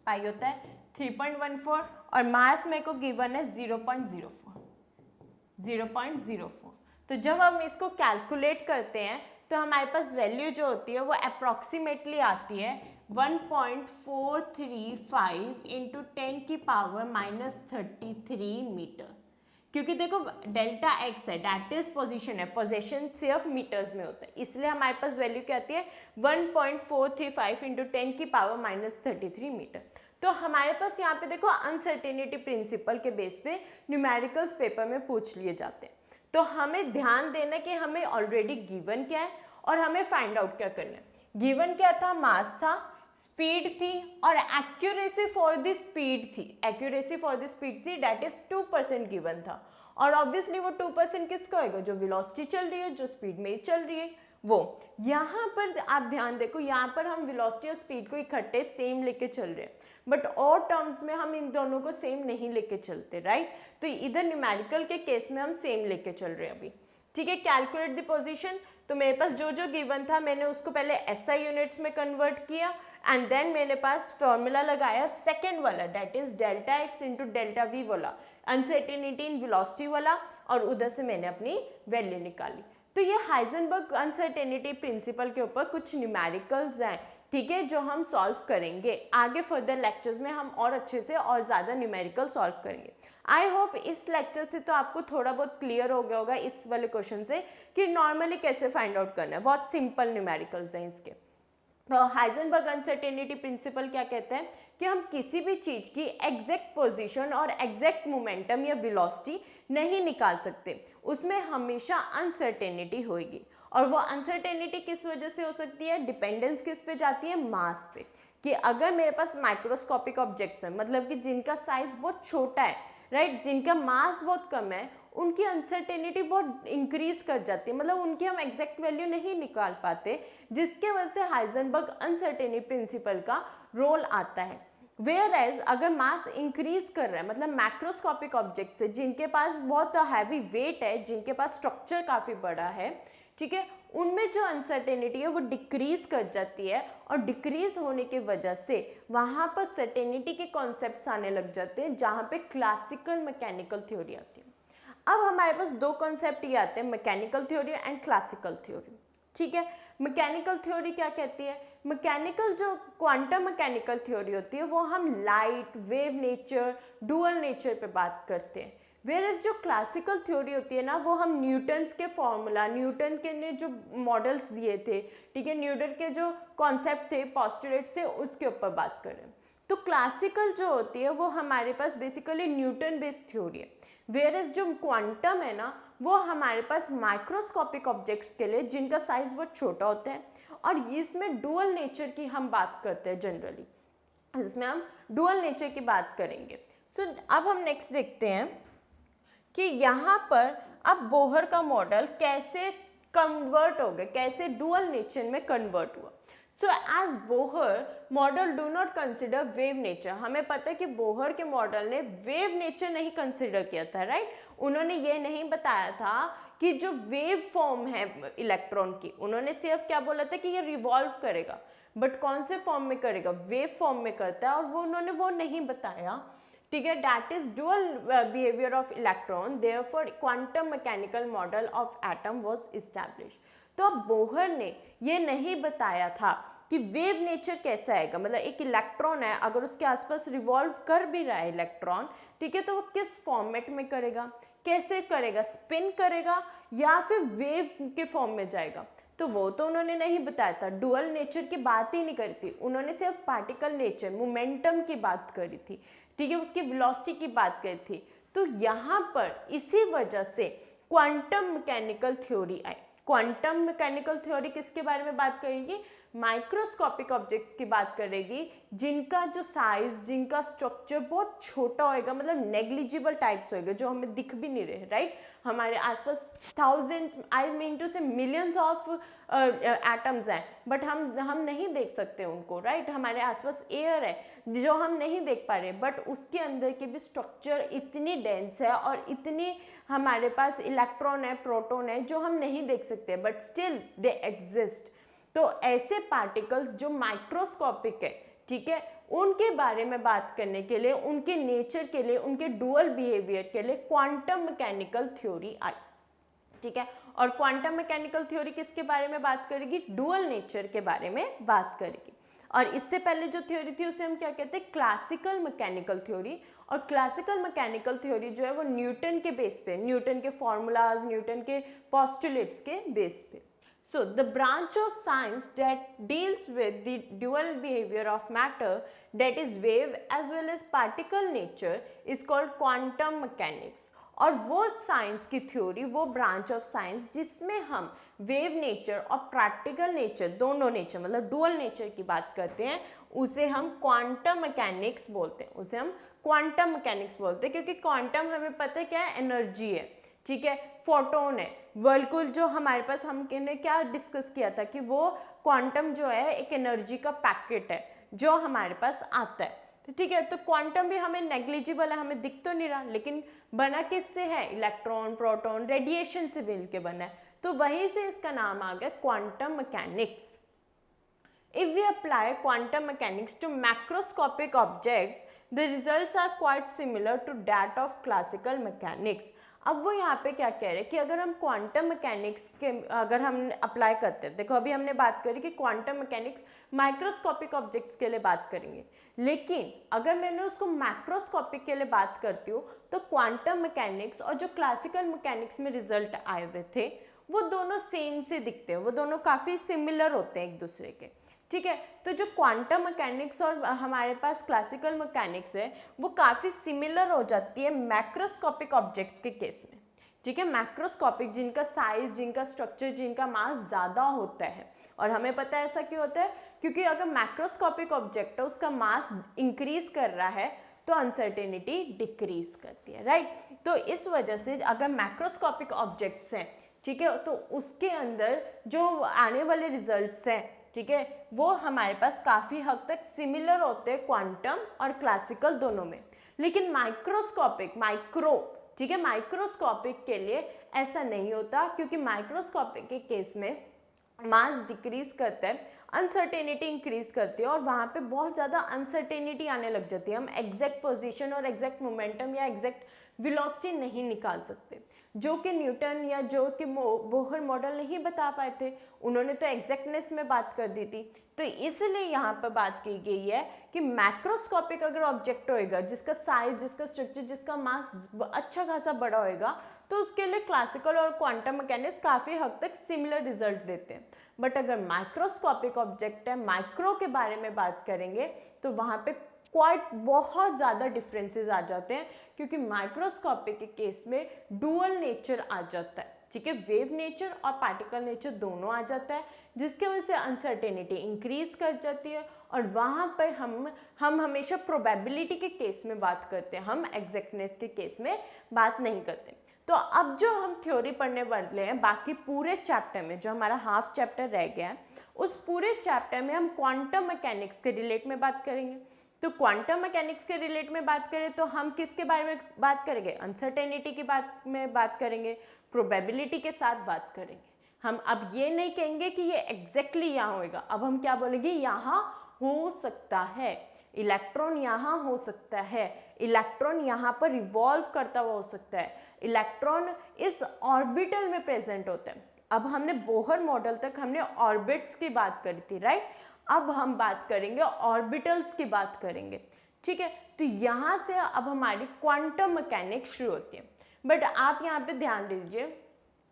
पाई होता है 3.14 और मास मेरे को गिवन है 0.04। तो जब हम इसको कैलकुलेट करते हैं तो हमारे पास वैल्यू जो होती है वो अप्रॉक्सीमेटली आती है 1.435 इंटू 10 की पावर -33 मीटर, क्योंकि देखो डेल्टा एक्स है, डैट इज पोजीशन है, पोजीशन सिर्फ मीटर्स में होता है, इसलिए हमारे पास वैल्यू क्या आती है 1.435 इंटू 10 की पावर -33 मीटर। तो हमारे पास यहाँ पे देखो अनसर्टेनिटी प्रिंसिपल के बेस पे न्यूमेरिकल्स पेपर में पूछ लिए जाते हैं, तो हमें ध्यान देना कि हमें ऑलरेडी गिवन क्या है और हमें फाइंड आउट क्या करना है। गिवन क्या था, मास था, स्पीड थी और एक्यूरेसी फॉर द स्पीड थी, एक्यूरेसी फॉर द स्पीड थी, दैट इज 2% गिवन था। और ऑब्वियसली वो 2% किसका होगा, जो वेलोसिटी चल रही है, जो स्पीड में चल रही है वो। यहाँ पर आप ध्यान देखो, यहाँ पर हम वेलोसिटी और स्पीड को इकट्ठे सेम लेके चल रहे हैं, बट और टर्म्स में हम इन दोनों को सेम नहीं लेके चलते, राइट। तो इधर न्यूमेरिकल के केस में हम सेम लेके चल रहे हैं अभी, ठीक है। कैलकुलेट द पोजीशन, तो मेरे पास जो जो गिवन था मैंने उसको पहले एसआई यूनिट्स में कन्वर्ट किया एंड देन मेरे पास फॉर्मूला लगाया सेकेंड वाला, that is delta x into delta we वाला, अनसर्टेनिटी इन वेलोसिटी वाला, और उधर से मैंने अपनी वैल्यू निकाली। तो ये हाइजेनबर्ग अनसर्टेनिटी प्रिंसिपल के ऊपर कुछ न्यूमेरिकल्स हैं, ठीक है, जो हम सॉल्व करेंगे आगे फर्दर लेक्चर्स में, हम और अच्छे से और ज़्यादा न्यूमेरिकल सॉल्व करेंगे। आई होप इस लेक्चर से तो आपको थोड़ा बहुत क्लियर हो गया होगा इस वाले क्वेश्चन से कि नॉर्मली कैसे फाइंड आउट करना है, बहुत सिंपल न्यूमेरिकल्स हैं इसके। तो हाइजेनबर्ग अनसर्टेनिटी प्रिंसिपल क्या कहते हैं कि हम किसी भी चीज़ की एग्जैक्ट पोजीशन और एग्जैक्ट मोमेंटम या वेलोसिटी नहीं निकाल सकते, उसमें हमेशा अनसर्टेनिटी होगी। और वो अनसर्टेनिटी किस वजह से हो सकती है, डिपेंडेंस किस पे जाती है, मास पे, कि अगर मेरे पास माइक्रोस्कोपिक ऑब्जेक्ट्स हैं, मतलब कि जिनका साइज बहुत छोटा है, राइट, जिनका मास बहुत कम है, उनकी अनसर्टेनिटी बहुत इंक्रीज कर जाती है, मतलब उनकी हम एग्जैक्ट वैल्यू नहीं निकाल पाते, जिसके वजह से हाइजेनबर्ग अनसर्टेनिटी प्रिंसिपल का रोल आता है। वेयर एज अगर मास इंक्रीज कर रहा है, मतलब मैक्रोस्कोपिक ऑब्जेक्ट्स है जिनके पास बहुत हैवी वेट है, जिनके पास स्ट्रक्चर काफ़ी बड़ा है, ठीक है, उनमें जो अनसर्टेनिटी है वो डिक्रीज कर जाती है, और डिक्रीज होने की वजह से वहाँ पर सर्टेनिटी के कॉन्सेप्ट्स आने लग जाते हैं, जहाँ पे क्लासिकल मैकेनिकल थ्योरी आती है। अब हमारे पास दो कॉन्सेप्ट ये आते हैं, mechanical theory and classical theory. ठीक है, मैकेनिकल थ्योरी क्या कहती है? मैकेनिकल जो क्वांटम मैकेनिकल थ्योरी होती है वो हम light, wave nature, dual nature पे बात करते हैं। वेयरएज जो क्लासिकल थ्योरी होती है ना, वो हम न्यूटन्स के फॉर्मूला, न्यूटन के ने जो मॉडल्स दिए थे, ठीक है, न्यूटन के जो कॉन्सेप्ट थे, पोस्टुलेट्स थे, उसके ऊपर बात करें। तो क्लासिकल जो होती है वो हमारे पास बेसिकली न्यूटन बेस्ड थ्योरी है। वेयरएज जो क्वांटम है ना, वो हमारे पास माइक्रोस्कोपिक ऑब्जेक्ट्स के लिए जिनका साइज बहुत छोटा होता है, और इसमें डुअल नेचर की हम बात करते हैं जनरली, इसमें हम डुअल नेचर की बात करेंगे। सो अब हम नेक्स्ट देखते हैं कि यहाँ पर अब बोहर का मॉडल कैसे कन्वर्ट हो गया, कैसे डुअल नेचर में कन्वर्ट हुआ। So as Bohr model do not consider wave nature, हमें पता है कि बोहर के मॉडल ने वेव नेचर नहीं कंसिडर किया था, राइट। उन्होंने ये नहीं बताया था कि जो वेव फॉर्म है इलेक्ट्रॉन की, उन्होंने सिर्फ क्या बोला था कि ये रिवॉल्व करेगा, बट कौन से फॉर्म में करेगा? वेव फॉर्म में करता है, और वो उन्होंने वो नहीं बताया, ठीक है। That is dual behaviour of electron, therefore quantum mechanical model of atom was established. तो अब बोहर ने ये नहीं बताया था कि वेव नेचर कैसा आएगा, मतलब एक इलेक्ट्रॉन है, अगर उसके आसपास रिवॉल्व कर भी रहा है इलेक्ट्रॉन, ठीक है, तो वो किस फॉर्मेट में करेगा, कैसे करेगा, स्पिन करेगा या फिर वेव के फॉर्म में जाएगा, तो वो तो उन्होंने नहीं बताया था। डुअल नेचर की बात ही नहीं करी थी, उन्होंने सिर्फ पार्टिकल नेचर, मोमेंटम की बात करी थी, ठीक है, उसकी वेलोसिटी की बात करी थी। तो यहाँ पर इसी वजह से क्वांटम मैकेनिकल थ्योरी आई। क्वांटम मैकेनिकल थ्योरी किसके बारे में बात करेगी? माइक्रोस्कोपिक ऑब्जेक्ट्स की बात करेगी, जिनका जो साइज, जिनका स्ट्रक्चर बहुत छोटा होएगा, मतलब नेग्लिजिबल टाइप्स होएगा, जो हमें दिख भी नहीं रहे, राइट। हमारे आसपास थाउजेंड्स, आई मीन टू से मिलियंस ऑफ एटम्स हैं, बट हम नहीं देख सकते उनको, राइट। हमारे आसपास एयर है जो हम नहीं देख पा रहे, बट उसके अंदर की भी स्ट्रक्चर इतनी डेंस है और इतनी हमारे पास इलेक्ट्रॉन है, प्रोटॉन है, जो हम नहीं देख सकते, बट स्टिल दे एग्जिस्ट। तो ऐसे पार्टिकल्स जो माइक्रोस्कोपिक है, ठीक है, उनके बारे में बात करने के लिए, उनके नेचर के लिए, उनके डुअल बिहेवियर के लिए क्वांटम मैकेनिकल थ्योरी आई, ठीक है। और क्वांटम मैकेनिकल थ्योरी किसके बारे में बात करेगी? डुअल नेचर के बारे में बात करेगी। और इससे पहले जो थ्योरी थी उसे हम क्या कहते हैं? Classical mechanical theory. और क्लासिकल मैकेनिकल थ्योरी जो है वो न्यूटन के बेस पे, न्यूटन के फॉर्मूलाज, न्यूटन के पोस्टुलेट्स के बेस पे। So the branch of science that deals with the dual behavior of matter, that is wave as well as particle nature, is called quantum mechanics. और वो साइंस की थ्योरी, वो ब्रांच ऑफ साइंस जिसमें हम वेव नेचर और प्रैक्टिकल नेचर, दोनों नेचर मतलब डुअल नेचर की बात करते हैं, उसे हम क्वांटम मैकेनिक्स बोलते हैं, उसे हम क्वांटम मैकेनिक्स बोलते हैं, क्योंकि क्वांटम हमें पता है क्या है? एनर्जी है, ठीक है, फोटोन है। बिल्कुल, जो हमारे पास हमने क्या डिस्कस किया था कि वो क्वांटम जो है एक एनर्जी का पैकेट है जो हमारे पास आता है, ठीक है। तो क्वांटम भी हमें नेग्लिजिबल है, हमें दिख तो नहीं रहा, लेकिन बना किससे है? इलेक्ट्रॉन, प्रोटॉन, रेडिएशन से मिल के बना है, तो वहीं से इसका नाम आ गया quantum mechanics. If we apply quantum mechanics to macroscopic objects, the results are quite similar to that of classical mechanics. अब वो यहाँ पे क्या कह रहे हैं कि अगर हम क्वांटम मैकेनिक्स के अगर हम अप्लाई करते हैं, देखो अभी हमने बात करी कि क्वांटम मैकेनिक्स माइक्रोस्कोपिक ऑब्जेक्ट्स के लिए बात करेंगे, लेकिन अगर मैंने उसको मैक्रोस्कोपिक के लिए बात करती हूँ तो क्वांटम मैकेनिक्स और जो क्लासिकल मैकेनिक्स में रिजल्ट आए हुए थे वो दोनों सेम से दिखते हैं, वो दोनों काफ़ी सिमिलर होते हैं एक दूसरे के, ठीक है। तो जो क्वांटम मैकेनिक्स और हमारे पास क्लासिकल मैकेनिक्स है वो काफ़ी सिमिलर हो जाती है मैक्रोस्कोपिक ऑब्जेक्ट्स के केस में, ठीक है। मैक्रोस्कोपिक जिनका साइज, जिनका स्ट्रक्चर, जिनका मास ज़्यादा होता है, और हमें पता है ऐसा क्यों होता है? क्योंकि अगर मैक्रोस्कोपिक ऑब्जेक्ट है उसका मास इंक्रीज कर रहा है तो अनसर्टेनिटी डिक्रीज करती है, राइट। तो इस वजह से अगर मैक्रोस्कोपिक ऑब्जेक्ट्स हैं, ठीक है, तो उसके अंदर जो आने वाले रिजल्ट्स हैं, ठीक है, वो हमारे पास काफ़ी हद तक सिमिलर होते हैं क्वांटम और क्लासिकल दोनों में। लेकिन माइक्रोस्कोपिक, माइक्रो, ठीक है, माइक्रोस्कोपिक के लिए ऐसा नहीं होता, क्योंकि माइक्रोस्कोपिक के केस में मास डिक्रीज करता है, अनसर्टेनिटी इंक्रीज करती है और वहाँ पे बहुत ज़्यादा अनसर्टेनिटी आने लग जाती है। हम एग्जैक्ट पोजीशन और एग्जैक्ट मोमेंटम या एग्जैक्ट वेलोसिटी नहीं निकाल सकते, जो कि न्यूटन या जो कि बोहर मॉडल नहीं बता पाए थे। उन्होंने तो एग्जैक्टनेस में बात कर दी थी। तो इसलिए यहाँ पर बात की गई है कि मैक्रोस्कोपिक अगर ऑब्जेक्ट होएगा जिसका साइज, जिसका स्ट्रक्चर, जिसका मास अच्छा खासा बड़ा होएगा, तो उसके लिए क्लासिकल और क्वांटम मैकेनिक्स काफ़ी हद तक सिमिलर रिजल्ट देते हैं। बट अगर माइक्रोस्कोपिक ऑब्जेक्ट है, माइक्रो के बारे में बात करेंगे, तो वहाँ पे बहुत ज़्यादा डिफरेंसेस आ जाते हैं, क्योंकि माइक्रोस्कोपिक के केस में डुअल नेचर आ जाता है, ठीक है, वेव नेचर और पार्टिकल नेचर दोनों आ जाता है, जिसकी वजह से अनसर्टेनिटी इंक्रीज कर जाती है। और वहाँ पर हम हमेशा प्रोबेबिलिटी के केस में बात करते हैं, हम एग्जैक्टनेस के केस में बात नहीं करते। तो अब जो हम थ्योरी पढ़ने वाले हैं, बाकी पूरे चैप्टर में जो हमारा हाफ चैप्टर रह गया है, उस पूरे चैप्टर में हम क्वांटम मैकेनिक्स के रिलेट में बात करेंगे। तो क्वांटम मैकेनिक्स के रिलेट में बात करें तो हम किसके बारे में बात करेंगे? अनसर्टेनिटी की बात करेंगे, प्रोबेबिलिटी के साथ बात करेंगे। हम अब ये नहीं कहेंगे कि ये एग्जैक्टली यहाँ होएगा, अब हम क्या बोलेंगे? यहाँ हो सकता है, इलेक्ट्रॉन यहाँ हो सकता है, इलेक्ट्रॉन यहाँ पर रिवॉल्व करता हुआ हो सकता है, इलेक्ट्रॉन इस ऑर्बिटल में प्रेजेंट होता है। अब हमने बोहर मॉडल तक हमने ऑर्बिट्स की बात करी थी, राइट? अब हम बात करेंगे ऑर्बिटल्स की बात करेंगे, ठीक है। तो यहाँ से अब हमारी क्वांटम मैकेनिक्स शुरू होती है। बट आप यहाँ पे ध्यान दीजिए,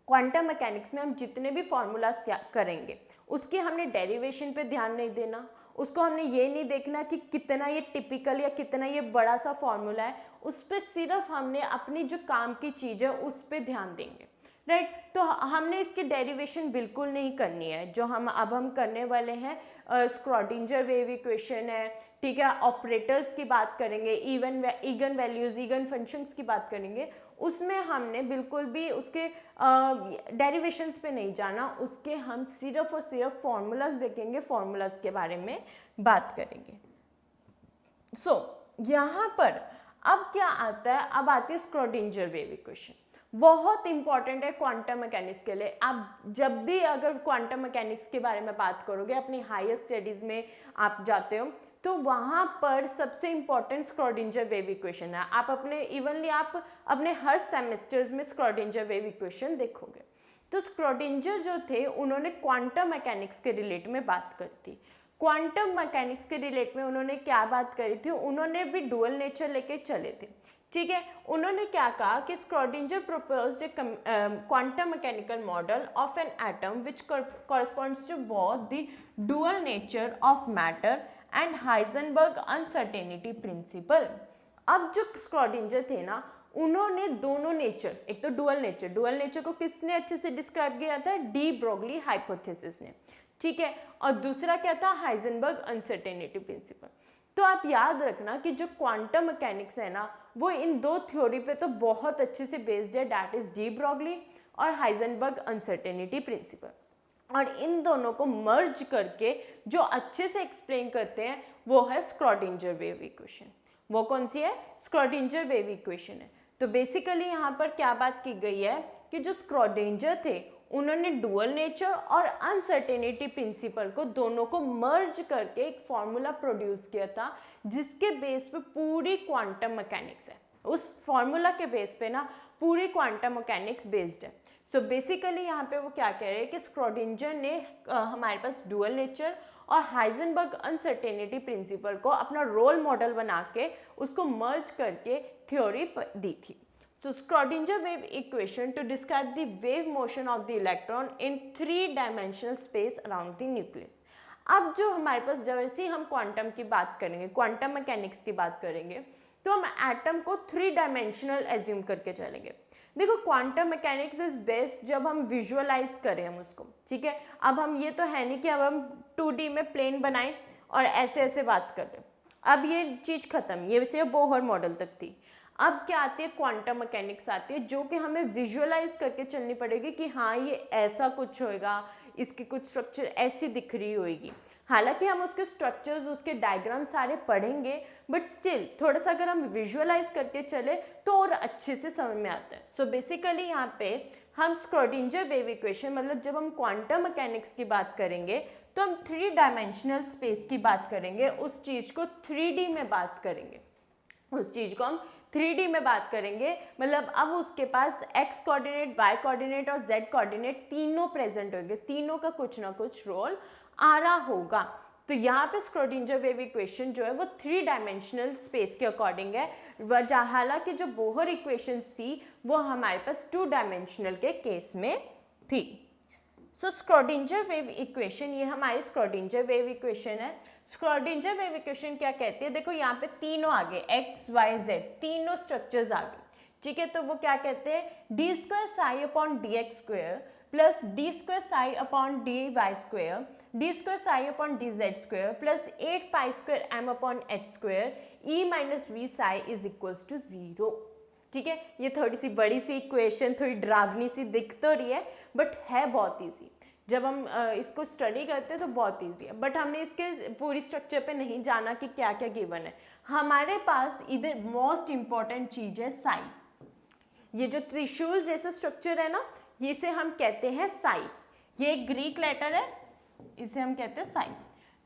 क्वांटम मैकेनिक्स में हम जितने भी फॉर्मूलाज करेंगे उसके हमने डेरिवेशन पे ध्यान नहीं देना, उसको हमने ये नहीं देखना कि कितना ये टिपिकल या कितना ये बड़ा सा फॉर्मूला है, उस पर सिर्फ हमने अपनी जो काम की चीज़ है उस पर ध्यान देंगे, राइट। तो हमने इसकी डेरिवेशन बिल्कुल नहीं करनी है। जो हम करने वाले हैं स्क्रॉडिंजर वेव इक्वेशन है, ठीक है, ऑपरेटर्स की बात करेंगे, इगन वैल्यूज, इगन फंक्शंस की बात करेंगे, उसमें हमने बिल्कुल भी उसके डेरिवेशंस पे नहीं जाना, उसके हम सिर्फ और सिर्फ फॉर्मूलाज देखेंगे, फॉर्मूलाज के बारे में बात करेंगे। यहाँ पर अब क्या आता है? अब आती है स्क्रॉडिंजर वेव इक्वेशन। बहुत इंपॉर्टेंट है क्वांटम मैकेनिक्स के लिए। आप जब भी अगर क्वांटम मैकेनिक्स के बारे में बात करोगे, अपनी हायर स्टडीज में आप जाते हो, तो वहाँ पर सबसे इंपॉर्टेंट स्क्रॉडिंजर वेव इक्वेशन है। आप अपने हर सेमेस्टर्स में स्क्रॉडिंजर वेव इक्वेशन देखोगे। तो स्क्रॉडिंजर जो थे, उन्होंने क्वांटम मैकेनिक्स के रिलेट में बात करी थी। क्वांटम मैकेनिक्स के रिलेट में उन्होंने क्या बात करी थी? उन्होंने भी डुअल नेचर लेके चले थे, ठीक है। उन्होंने क्या कहा कि Schrödinger proposed a quantum mechanical model of an atom which corresponds to both the dual nature of matter and Heisenberg uncertainty principle. अब जो स्क्रॉडिंजर थे ना, उन्होंने दोनों नेचर, एक तो डुअल नेचर को किसने अच्छे से डिस्क्राइब किया था? डी ब्रोगली हाइपोथेसिस ने, ठीक है। और दूसरा क्या था? Heisenberg uncertainty principle. तो आप याद रखना कि जो क्वांटम मैकेनिक्स है ना, वो इन दो थ्योरी पे तो बहुत अच्छे से बेस्ड है, दैट इज डी ब्रोगली और हाइजेनबर्ग अनसर्टेनिटी प्रिंसिपल। और इन दोनों को मर्ज करके जो अच्छे से एक्सप्लेन करते हैं वो है स्क्रॉडिंजर वेव इक्वेशन। वो कौन सी है? स्क्रॉडिंजर वेव इक्वेशन है। तो बेसिकली यहाँ पर क्या बात की गई है कि जो स्क्रॉडिंजर थे, उन्होंने डुअल नेचर और अनसर्टेनिटी प्रिंसिपल को दोनों को मर्ज करके एक फॉर्मूला प्रोड्यूस किया था, जिसके बेस पे पूरी क्वांटम मैकेनिक्स है। उस फॉर्मूला के बेस पे ना पूरी क्वांटम मैकेनिक्स बेस्ड है। सो बेसिकली यहाँ पे वो क्या कह रहे हैं कि स्क्रॉडिंजर ने हमारे पास डुअल नेचर और हाइजेनबर्ग अनसर्टेनिटी प्रिंसिपल को अपना रोल मॉडल बना के उसको मर्ज करके थ्योरी दी थी। So Schrodinger wave equation to describe the wave motion of the electron in 3-dimensional space around the nucleus। अब जो हमारे पास जब ऐसे हम क्वांटम की बात करेंगे, क्वांटम मैकेनिक्स की बात करेंगे, तो हम एटम को 3 डायमेंशनल एज्यूम करके चलेंगे। देखो क्वांटम मैकेनिक्स इज बेस्ट जब हम विजुअलाइज करें हम उसको, ठीक है। अब हम ये तो है नहीं कि अब हम 2D में प्लेन बनाएं और ऐसे ऐसे बात करें। अब ये चीज़ खत्म, ये सिर्फ बोहर मॉडल तक थी। अब क्या आती है, क्वांटम मैकेनिक्स आती है, जो कि हमें विजुअलाइज करके चलनी पड़ेगी कि हाँ ये ऐसा कुछ होएगा, इसकी कुछ स्ट्रक्चर ऐसी दिख रही होएगी। हालांकि हम उसके स्ट्रक्चर्स, उसके डायग्राम सारे पढ़ेंगे, बट स्टिल थोड़ा सा अगर हम विजुअलाइज करके चले तो और अच्छे से समझ में आता है। सो बेसिकली यहाँ पे हम स्क्रोडिंजर वेव इक्वेशन, मतलब जब हम क्वांटम मैकेनिक्स की बात करेंगे तो हम 3 डायमेंशनल स्पेस की बात करेंगे, उस चीज़ को 3D में बात करेंगे, उस चीज़ को हम 3D में बात करेंगे। मतलब अब उसके पास x कोऑर्डिनेट, y कोऑर्डिनेट और z कोऑर्डिनेट तीनों प्रेजेंट होंगे, तीनों का कुछ ना कुछ रोल आ रहा होगा। तो यहाँ पे स्क्रोडिंजर वेव इक्वेशन जो है वो 3 डायमेंशनल स्पेस के अकॉर्डिंग है, हालांकि जो बोहर इक्वेशंस थी वो हमारे पास 2 डायमेंशनल के केस में थी। सो स्क्रोडिंजर वेव इक्वेशन, ये हमारी स्क्रोडिंजर वेव इक्वेशन है। स्क्रोडिंजर वेव इक्वेशन क्या कहती है, देखो यहाँ पे तीनों आ गए, x y z तीनों स्ट्रक्चर्स आ गए, ठीक है। तो वो क्या कहते हैं, d square psi upon d x square plus d square psi upon d y square, d square psi upon d z square plus 8 pi square m upon h square E minus v psi is equals to 0, ठीक है। ये थोड़ी सी बड़ी सी इक्वेशन, थोड़ी डरावनी सी दिख तो रही है, बट है बहुत ईजी। जब हम इसको स्टडी करते हैं तो बहुत ईजी है, बट हमने इसके पूरी स्ट्रक्चर पे नहीं जाना कि क्या क्या गिवन है। हमारे पास इधर मोस्ट इंपॉर्टेंट चीज़ है साई। ये जो त्रिशूल जैसा स्ट्रक्चर है ना, इसे हम कहते हैं साई। ये एक ग्रीक लेटर है, इसे हम कहते हैं साई।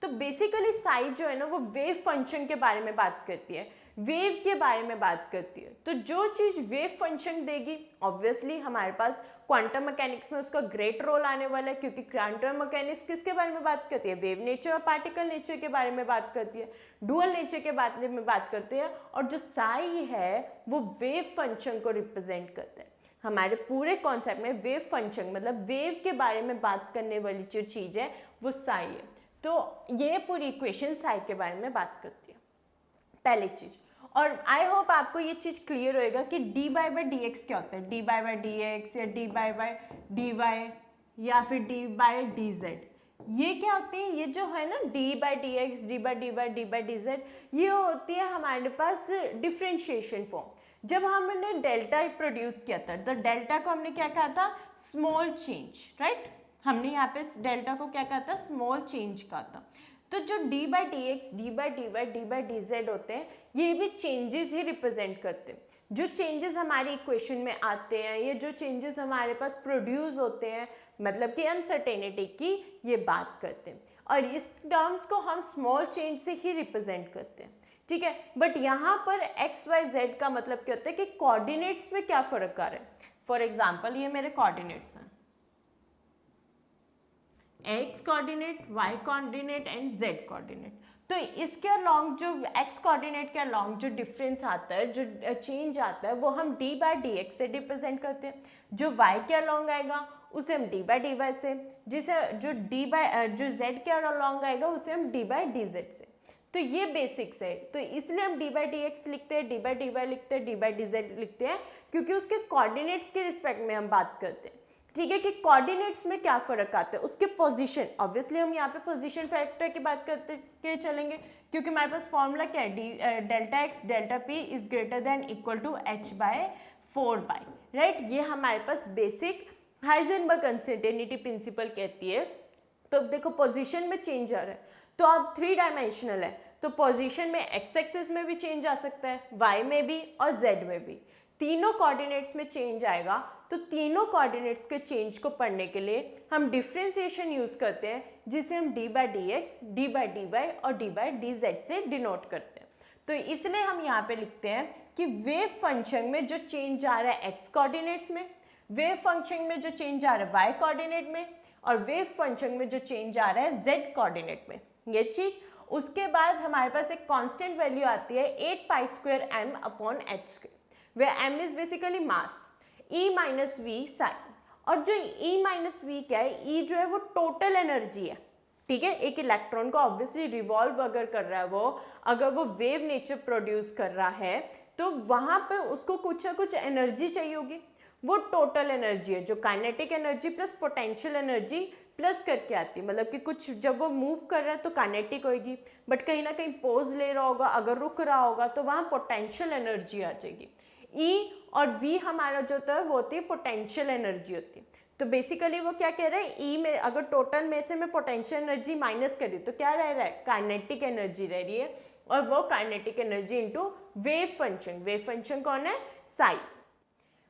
तो बेसिकली साई जो है ना वो वेव फंक्शन के बारे में बात करती है, वेव के बारे में बात करती है। तो जो चीज़ वेव फंक्शन देगी, ऑब्वियसली हमारे पास क्वांटम मैकेनिक्स में उसका ग्रेट रोल आने वाला है, क्योंकि क्वांटम मैकेनिक्स किसके बारे में बात करती है, वेव नेचर और पार्टिकल नेचर के बारे में बात करती है, डुअल नेचर के बारे में बात करती है। और जो साई है वो वेव फंक्शन को रिप्रेजेंट करता है। हमारे पूरे कॉन्सेप्ट में वेव फंक्शन मतलब वेव के बारे में बात करने वाली जो चीज़ है वो साई है। तो ये पूरी इक्वेशन साई के बारे में बात करती है, पहली चीज़। और आई होप आपको ये चीज़ क्लियर होएगा कि d by by d x क्या होता है, d by by d x या d by by d y या फिर डी बाई डी जेड, ये क्या होती है, ये जो है ना d by d x, d by d y, d by d z, ये होती है हमारे पास डिफ्रेंशिएशन फॉर्म। जब हमने डेल्टा प्रोड्यूस किया था तो डेल्टा को हमने क्या कहा था, स्मॉल चेंज, राइट। हमने यहाँ पे डेल्टा को क्या कहा था, स्मॉल चेंज कहा था। तो जो d by d x, d by d y, d by d z होते हैं, ये भी चेंजेस ही रिप्रेजेंट करते हैं। जो चेंजेस हमारी इक्वेशन में आते हैं, ये जो चेंजेस हमारे पास प्रोड्यूस होते हैं, मतलब कि अनसर्टेनिटी की ये बात करते हैं। और इस टर्म्स को हम स्मॉल चेंज से ही रिप्रेजेंट करते हैं, ठीक है। बट यहाँ पर एक्स वाई जेड का मतलब क्या होता है कि कोऑर्डिनेट्स में क्या फ़र्क आ रहा है। फॉर एग्जाम्पल ये मेरे कोऑर्डिनेट्स हैं, x coordinate, y coordinate and z coordinate. तो इसके अलॉन्ग जो एक्स कोऑर्डिनेट के अलॉन्ग जो डिफरेंस आता है, जो चेंज आता है, वो हम डी बाई डी एक्स से रिप्रेजेंट करते हैं। जो वाई के अलॉन्ग आएगा उसे हम डी बाई डी वाई से, जिसे जो जेड के अलॉन्ग आएगा उसे हम डी बाई डी जेड से। तो ये बेसिक्स है। तो इसलिए हम डी बाई डी एक्स लिखते हैं, डी बाई डी वाई लिखते हैं, डी बाई डी जेड लिखते हैं, क्योंकि उसके कोऑर्डिनेट्स के रिस्पेक्ट में हम बात करते हैं, ठीक है। कि कोऑर्डिनेट्स में क्या फ़र्क आता है, उसके पोजीशन। ऑब्वियसली हम यहाँ पे पोजीशन फैक्टर की बात करते के चलेंगे, क्योंकि हमारे पास फॉर्मूला क्या है, delta x delta p is greater than equal to h by 4 pi, right. ये हमारे पास बेसिक हाइजेनबर्ग अनसर्टेनिटी प्रिंसिपल कहती है। तो अब देखो पोजीशन में चेंज आ रहा है, तो अब 3 डायमेंशनल है, तो पोजीशन में एक्स एक्सिस में भी चेंज आ सकता है, वाई में भी और जेड में भी। तीनों कोऑर्डिनेट्स में चेंज आएगा। तो तीनों कोऑर्डिनेट्स के चेंज को पढ़ने के लिए हम डिफरेंशिएशन यूज़ करते हैं, जिसे हम d by d x, d by d y और डी बाई डी जेड से डिनोट करते हैं। तो इसलिए हम यहाँ पे लिखते हैं कि वेव फंक्शन में जो चेंज आ रहा है एक्स कोऑर्डिनेट्स में, वेव फंक्शन में जो चेंज आ रहा है वाई कोऑर्डिनेट में, और वेव फंक्शन में जो चेंज आ रहा है जेड कोऑर्डिनेट में, ये चीज़। उसके बाद हमारे पास एक कांस्टेंट वैल्यू आती है 8 pi square m upon h square, where m is basically mass, E minus v psi. और जो E माइनस वी क्या है, E जो है वो टोटल एनर्जी है, ठीक है। एक इलेक्ट्रॉन को ऑब्वियसली रिवॉल्व अगर कर रहा है वो, अगर वो वेव नेचर प्रोड्यूस कर रहा है, तो वहाँ पे उसको कुछ ना कुछ एनर्जी चाहिए होगी। वो टोटल एनर्जी है जो kinetic energy plus potential energy plus करके आती है। मतलब कि कुछ जब वो मूव कर रहा है तो काइनेटिक होगी, बट कहीं ना कहीं पोज ले रहा होगा, अगर रुक रहा होगा तो वहाँ पोटेंशियल एनर्जी आ जाएगी। ई और वी हमारा जो होता है वो होती है पोटेंशियल एनर्जी होती है। तो बेसिकली वो क्या कह रहे हैं, ई में अगर टोटल में से मैं पोटेंशियल एनर्जी माइनस कर रही हूँ तो क्या रह रहा है, काइनेटिक एनर्जी रह रही है, और वो kinetic energy into wave function, wave function कौन है, psi,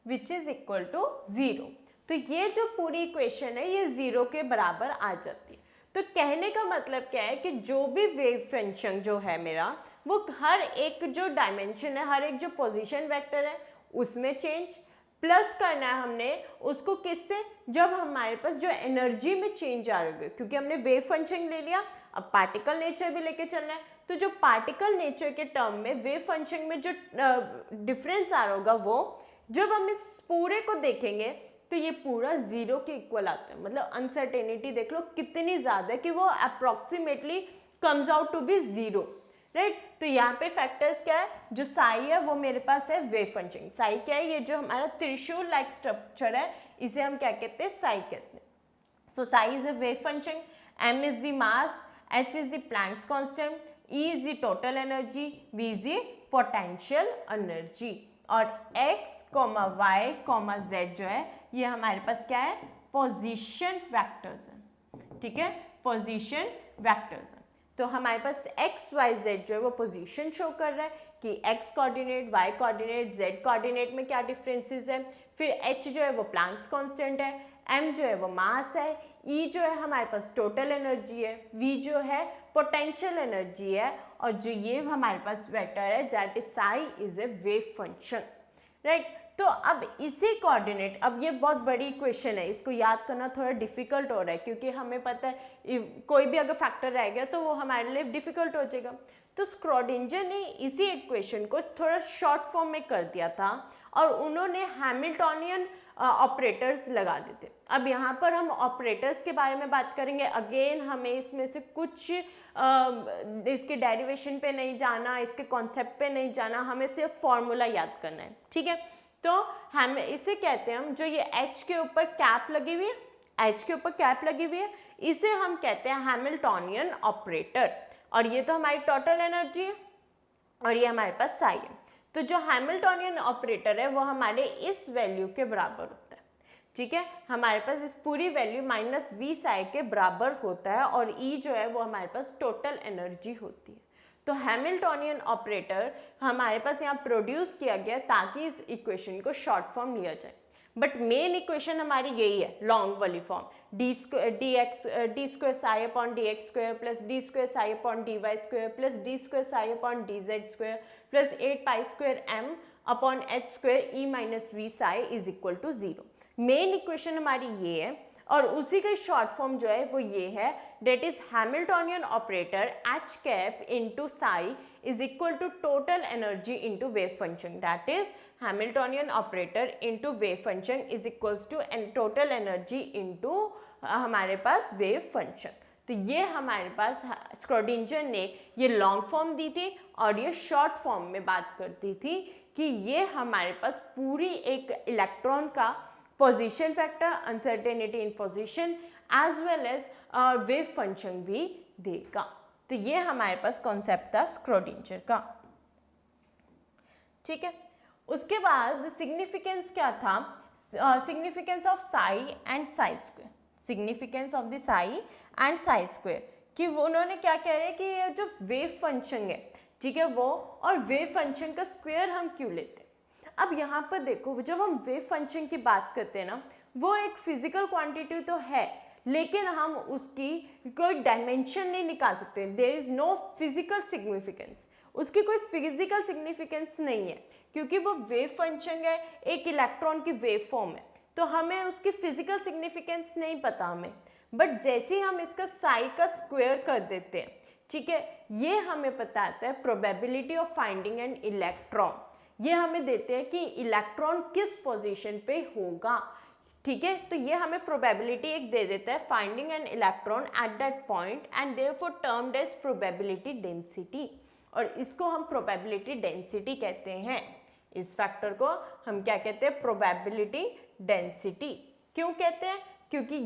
which is equal to 0। तो ये जो पूरी इक्वेशन है ये 0 के बराबर आ जाती है। तो कहने का मतलब क्या है कि जो भी वेव फंक्शन जो है मेरा, वो हर एक जो डायमेंशन है, हर एक जो पोजीशन वेक्टर है उसमें चेंज प्लस करना है हमने उसको, किससे, जब हमारे पास जो एनर्जी में चेंज आ रही है, क्योंकि हमने वेव फंक्शन ले लिया, अब पार्टिकल नेचर भी लेके चलना है। तो जो पार्टिकल नेचर के टर्म में वेव फंक्शन में जो डिफरेंस आ रहा होगा, वो जब हम इस पूरे को देखेंगे तो ये पूरा 0 के इक्वल आता है। मतलब अनसर्टेनिटी देख लो कितनी ज़्यादा है कि वो approximately comes out to be 0, right. तो यहाँ पे फैक्टर्स क्या है, जो साई है वो मेरे पास है वेव फंक्शन। साई क्या है, ये जो हमारा त्रिशूल लाइक स्ट्रक्चर है इसे हम क्या कहते हैं, साई कहते हैं। So psi is a wave function, m is the mass, h is the Planck's constant, E is the total energy, V is the potential energy, और x, y, z जो है ये हमारे पास क्या है, पोजीशन वेक्टर्स है, ठीक है, पोजीशन वेक्टर्स है। तो हमारे पास x, y, z जो है वो पोजीशन शो कर रहा है कि x coordinate, y coordinate, z coordinate में क्या डिफरेंसेस है। फिर h जो है वो प्लैंक्स कांस्टेंट है, m जो है वो मास है, E जो है हमारे पास टोटल एनर्जी है, V जो है पोटेंशियल एनर्जी है, और जो ये हमारे पास वेक्टर है that is Sai is a wave function, right. तो अब इसी कोऑर्डिनेट, अब ये बहुत बड़ी इक्वेशन है, इसको याद करना थोड़ा डिफिकल्ट हो रहा है क्योंकि हमें पता है कोई भी अगर फैक्टर रह गया तो वो हमारे लिए डिफिकल्ट हो जाएगा। तो स्क्रॉडिंजर ने इसी इक्वेशन को थोड़ा शॉर्ट फॉर्म में कर दिया था और उन्होंने हैमिल्टोनियन ऑपरेटर्स लगा देते। अब यहाँ पर हम ऑपरेटर्स के बारे में बात करेंगे। अगेन हमें इसमें से कुछ इसके डेरिवेशन पे नहीं जाना, इसके कॉन्सेप्ट पे नहीं जाना, हमें सिर्फ फॉर्मूला याद करना है, ठीक है। तो हम इसे कहते हैं, हम जो ये H के ऊपर कैप लगी हुई है, H के ऊपर कैप लगी हुई है, इसे हम कहते हैं हैमिल्टोनियन ऑपरेटर। और ये तो हमारी टोटल एनर्जी है और ये हमारे पास साई है। तो जो हैमिल्टोनियन ऑपरेटर है वो हमारे इस वैल्यू के बराबर होता है, ठीक है। हमारे पास इस पूरी वैल्यू माइनस वी साई के बराबर होता है और ई जो है वो हमारे पास टोटल एनर्जी होती है। तो हैमिल्टोनियन ऑपरेटर हमारे पास यहाँ प्रोड्यूस किया गया ताकि इस इक्वेशन को शॉर्ट फॉर्म लिया जाए, बट मेन इक्वेशन हमारी यही है, लॉन्ग वाली form, d square psi upon d x square plus d square psi upon d y square plus d square psi upon d z square plus 8 pi square m upon h square E minus v psi is equal to 0। Main equation हमारी ये है और उसी का शॉर्ट फॉर्म जो है वो ये है, that is Hamiltonian operator h cap into psi is equal to total energy into wave function, that is Hamiltonian operator into wave function is equals to total energy into हमारे पास वेव फंक्शन। तो ये हमारे पास स्क्रॉडिंजर ने ये लॉन्ग फॉर्म दी थी और ये शॉर्ट फॉर्म में बात करती थी कि ये हमारे पास पूरी एक इलेक्ट्रॉन का position factor, uncertainty in position as well as wave function भी देगा। तो ये हमारे पास कॉन्सेप्ट था स्क्रॉडिंजर का, ठीक है। उसके बाद सिग्निफिकेंस क्या था, significance of Sai and Sai square, significance of the Sai and Sai square, कि वो उन्होंने क्या कह रहे हैं कि ये जो वेव फंक्शन है, ठीक है, वो और वेव फंक्शन का स्क्वायर हम क्यों लेते हैं। अब यहाँ पर देखो, जब हम वेव फंक्शन की बात करते हैं ना, वो एक फिजिकल क्वांटिटी तो है लेकिन हम उसकी कोई डायमेंशन नहीं निकाल सकते, there is no physical significance, उसकी कोई फिजिकल सिग्निफिकेंस नहीं है क्योंकि वो वेव फंक्शन है, एक इलेक्ट्रॉन की वेव फॉर्म है, तो हमें उसकी फिजिकल सिग्निफिकेंस नहीं पता हमें। बट जैसे ही हम इसका साई का स्क्वायर कर देते हैं, ठीक है, ये हमें पता आता है probability of finding an electron, ये हमें देते हैं कि इलेक्ट्रॉन किस पोजीशन पे होगा, ठीक है। तो ये हमें प्रोबेबिलिटी एक दे देता है, finding an electron at that point and therefore termed as probability density, और इसको हम प्रोबेबिलिटी डेंसिटी कहते हैं, इस फैक्टर को हम क्या कहते हैं, प्रोबेबिलिटी डेंसिटी। क्यों कहते हैं, क्योंकि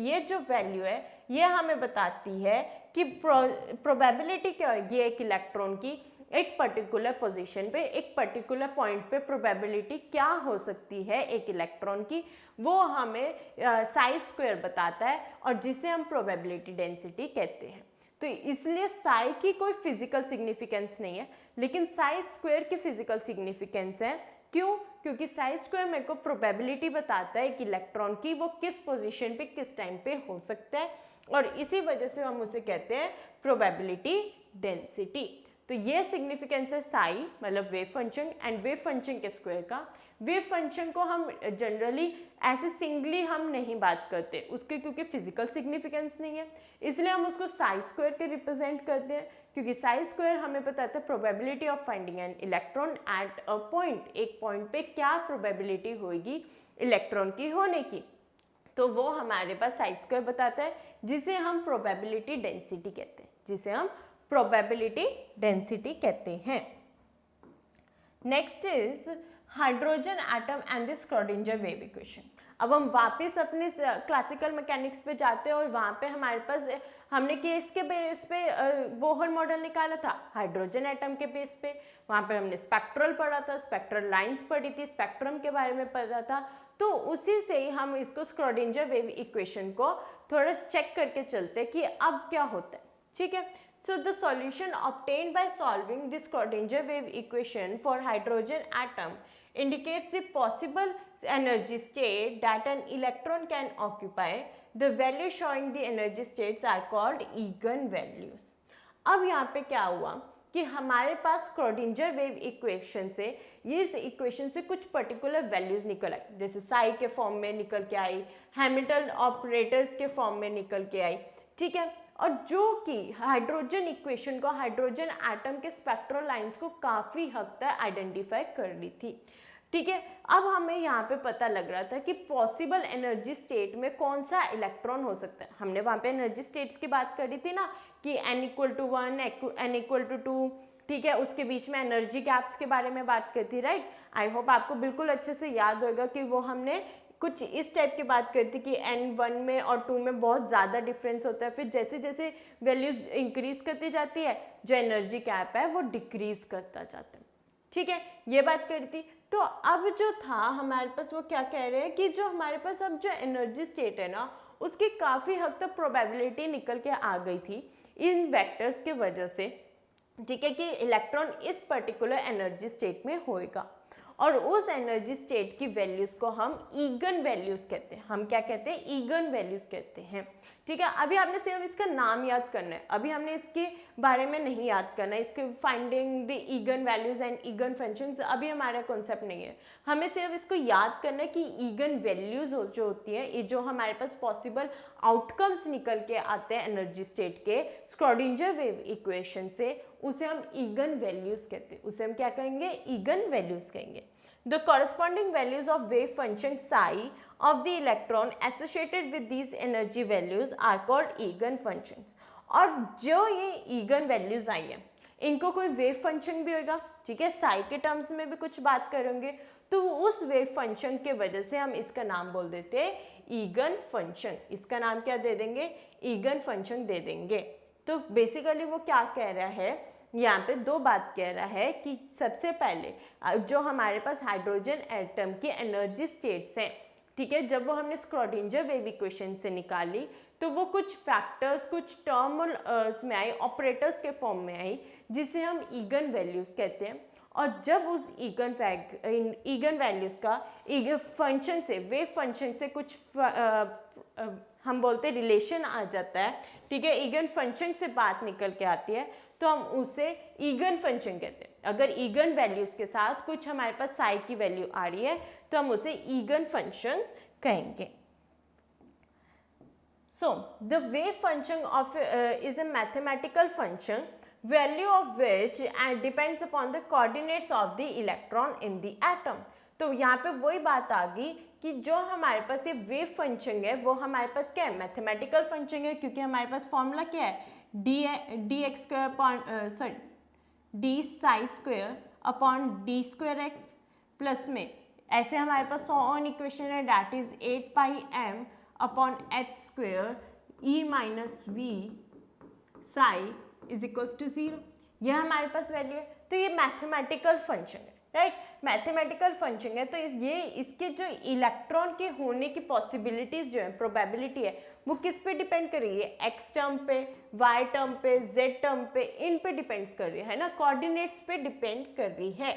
ये जो वैल्यू है ये हमें बताती है कि प्रोबेबिलिटी क्या होगी एक इलेक्ट्रॉन की एक पर्टिकुलर पोजीशन पे, एक पर्टिकुलर पॉइंट पे प्रोबेबिलिटी क्या हो सकती है एक इलेक्ट्रॉन की, वो हमें साई स्क्वायर बताता है और जिसे हम प्रोबेबिलिटी डेंसिटी कहते हैं। तो इसलिए साई की कोई फिजिकल सिग्निफिकेंस नहीं है, लेकिन साई स्क्वायर की फिजिकल सिग्निफिकेंस है। क्यों, क्योंकि साई स्क्वायर मेरे को प्रोबेबिलिटी बताता है कि इलेक्ट्रॉन की वो किस पोजीशन पे किस टाइम पे हो सकता है, और इसी वजह से हम उसे कहते हैं प्रोबेबिलिटी डेंसिटी। तो ये सिग्निफिकेंस है साई मतलब wave function and wave function के स्क्वायर का। वेव फंक्शन को हम जनरली ऐसे सिंगली हम नहीं बात करते उसके, क्योंकि फिजिकल सिग्निफिकेंस नहीं है, इसलिए हम उसको साई स्क्वायर के रिप्रेजेंट करते हैं, क्योंकि साई स्क्वायर हमें बताता है probability of finding an electron at a point, एक पॉइंट पे क्या प्रोबेबिलिटी होगी इलेक्ट्रॉन की होने की, तो वो हमारे पास साई स्क्वायर बताता है, जिसे हम प्रोबेबिलिटी डेंसिटी कहते हैं, जिसे हम प्रोबेबिलिटी डेंसिटी कहते हैं। Next is hydrogen atom and the Schrödinger wave equation. अब हम वापस अपने क्लासिकल मैकेनिक्स पे जाते हैं और वहाँ पे हमारे पास हमने केस के बेस पे बोहर मॉडल निकाला था हाइड्रोजन एटम के बेस पे। वहाँ पे हमने स्पेक्ट्रल पढ़ा था, स्पेक्ट्रल लाइंस पढ़ी थी, स्पेक्ट्रम के बारे में पढ़ा था। तो उसी से ही हम इसको स्क्रोडिंजर वेव इक्वेशन को थोड़ा चेक करके चलते हैं कि अब क्या होता है। ठीक है, so the solution obtained by solving the Schrodinger wave equation for hydrogen atom indicates the possible energy state that an electron can occupy. The values showing the energy states are called eigenvalues. अब यहाँ पे क्या हुआ कि हमारे पास स्क्रोडिंजर वेव इक्वेशन से, ये इस इक्वेशन से कुछ पर्टिकुलर वैल्यूज निकल आई, जैसे साई के फॉर्म में निकल के आई, हैमिल्टन ऑपरेटर्स के फॉर्म में निकल के आई। ठीक है, और जो कि हाइड्रोजन इक्वेशन को, हाइड्रोजन एटम के स्पेक्ट्रल लाइंस को काफ़ी हद तक आइडेंटिफाई कर रही थी। ठीक है, अब हमें यहाँ पे पता लग रहा था कि पॉसिबल एनर्जी स्टेट में कौन सा इलेक्ट्रॉन हो सकता है। हमने वहाँ पे एनर्जी स्टेट्स की बात करी थी ना कि n=1, n=2, ठीक है, उसके बीच में एनर्जी गैप्स के बारे में बात करती, राइट। आई होप आपको बिल्कुल अच्छे से याद होगा कि वो हमने कुछ इस टाइप की बात करती कि n1 में और 2 में बहुत ज़्यादा डिफरेंस होता है, फिर जैसे जैसे वैल्यूज इंक्रीज करती जाती है जो एनर्जी गैप है वो डिक्रीज करता जाता है। ठीक है, ये बात करी थी। तो अब जो था हमारे पास वो क्या कह रहे हैं कि जो हमारे पास अब जो एनर्जी स्टेट है ना उसकी काफ़ी हद तक प्रोबेबिलिटी निकल के आ गई थी इन वेक्टर्स के वजह से। ठीक है, कि इलेक्ट्रॉन इस पर्टिकुलर एनर्जी स्टेट में होएगा और उस एनर्जी स्टेट की वैल्यूज को हम ईगन वैल्यूज कहते हैं। हम क्या कहते हैं, ईगन वैल्यूज कहते हैं। ठीक है, अभी आपने सिर्फ इसका नाम याद करना है, अभी हमने इसके बारे में नहीं याद करना है, इसके finding the again values and again functions अभी हमारा कॉन्सेप्ट नहीं है। हमें सिर्फ इसको याद करना है कि ईगन वैल्यूज जो होती है, ये जो हमारे पास पॉसिबल आउटकम्स निकल के आते हैं एनर्जी स्टेट के स्क्रोडिंजर वेव इक्वेशन से, उसे हम ईगन वैल्यूज कहते हैं। उसे हम क्या कहेंगे, ईगन वैल्यूज कहेंगे। The corresponding values of wave function psi of the electron associated with these energy values are called eigen functions. और जो ये ईगन वैल्यूज आई है इनको कोई वेव फंक्शन भी होगा, ठीक है, साई के टर्म्स में भी कुछ बात करेंगे, तो उस वेव फंक्शन के वजह से हम इसका नाम बोल देते हैं ईगन फंक्शन। इसका नाम क्या दे देंगे, ईगन फंक्शन दे देंगे। तो बेसिकली वो क्या कह रहा है, यहाँ पे दो बात कह रहा है कि सबसे पहले जो हमारे पास हाइड्रोजन एटम की एनर्जी स्टेट्स हैं, ठीक है, जब वो हमने स्क्रोडिंजर वेव इक्वेशन से निकाली तो वो कुछ फैक्टर्स, कुछ टर्म्स में आई, ऑपरेटर्स के फॉर्म में आई, जिसे हम ईगन वैल्यूज कहते हैं। और जब उस ईगन वैल्यूज का फंक्शन से, वेव फंक्शन से कुछ हम बोलते हैं रिलेशन आ जाता है, ठीक है, ईगन फंक्शन से बात निकल के आती है, तो हम उसे ईगन फंक्शन कहते हैं। अगर ईगन वैल्यूज के साथ कुछ हमारे पास साई की वैल्यू आ रही है तो हम उसे ईगन फंक्शंस कहेंगे। So the wave function of is a mathematical function value of which depends upon the coordinates of the electron in the atom. तो यहाँ पे वही बात आ गई कि जो हमारे पास ये वेव फंक्शन है वो हमारे पास क्या है, मैथमेटिकल फंक्शन है, क्योंकि हमारे पास फॉर्मूला क्या है, d psi square upon d square x plus में ऐसे हमारे पास ऑन इक्वेशन है that is 8 pi m upon h square E minus v psi is equals to 0। यह हमारे पास वैल्यू है। तो ये मैथमेटिकल फंक्शन है, राइट, मैथमेटिकल फंक्शन है। तो ये इसके जो इलेक्ट्रॉन के होने की पॉसिबिलिटीज जो है, प्रोबेबिलिटी है, वो किस पे डिपेंड कर रही है? एक्स टर्म पे, वाई टर्म पे, जेड टर्म पे, इन पे डिपेंड्स कर रही है ना, कोऑर्डिनेट्स पे डिपेंड कर रही है।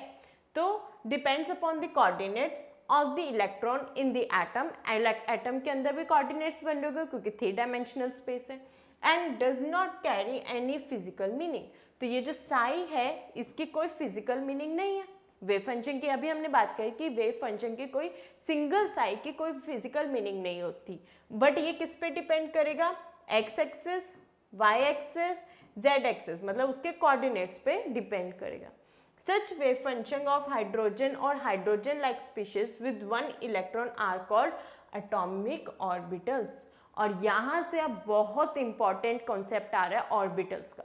तो depends upon the coordinates of the electron in the atom. Atom के अंदर भी कोऑर्डिनेट्स बन रहे क्योंकि 3 डायमेंशनल स्पेस है, and does not carry any physical meaning. तो ये जो साई है इसकी कोई फिजिकल मीनिंग नहीं है। वेव फंक्शन की अभी हमने बात करी कि वेव फंक्शन की कोई सिंगल साई की कोई फिजिकल मीनिंग नहीं होती, बट ये किस पे डिपेंड करेगा? X axis, y axis, z axis, मतलब उसके कोऑर्डिनेट्स पे डिपेंड करेगा। Such wave function of hydrogen or hydrogen-like species with one electron are called atomic orbitals। और यहाँ से अब बहुत इंपॉर्टेंट कॉन्सेप्ट आ रहा है ऑर्बिटल्स का।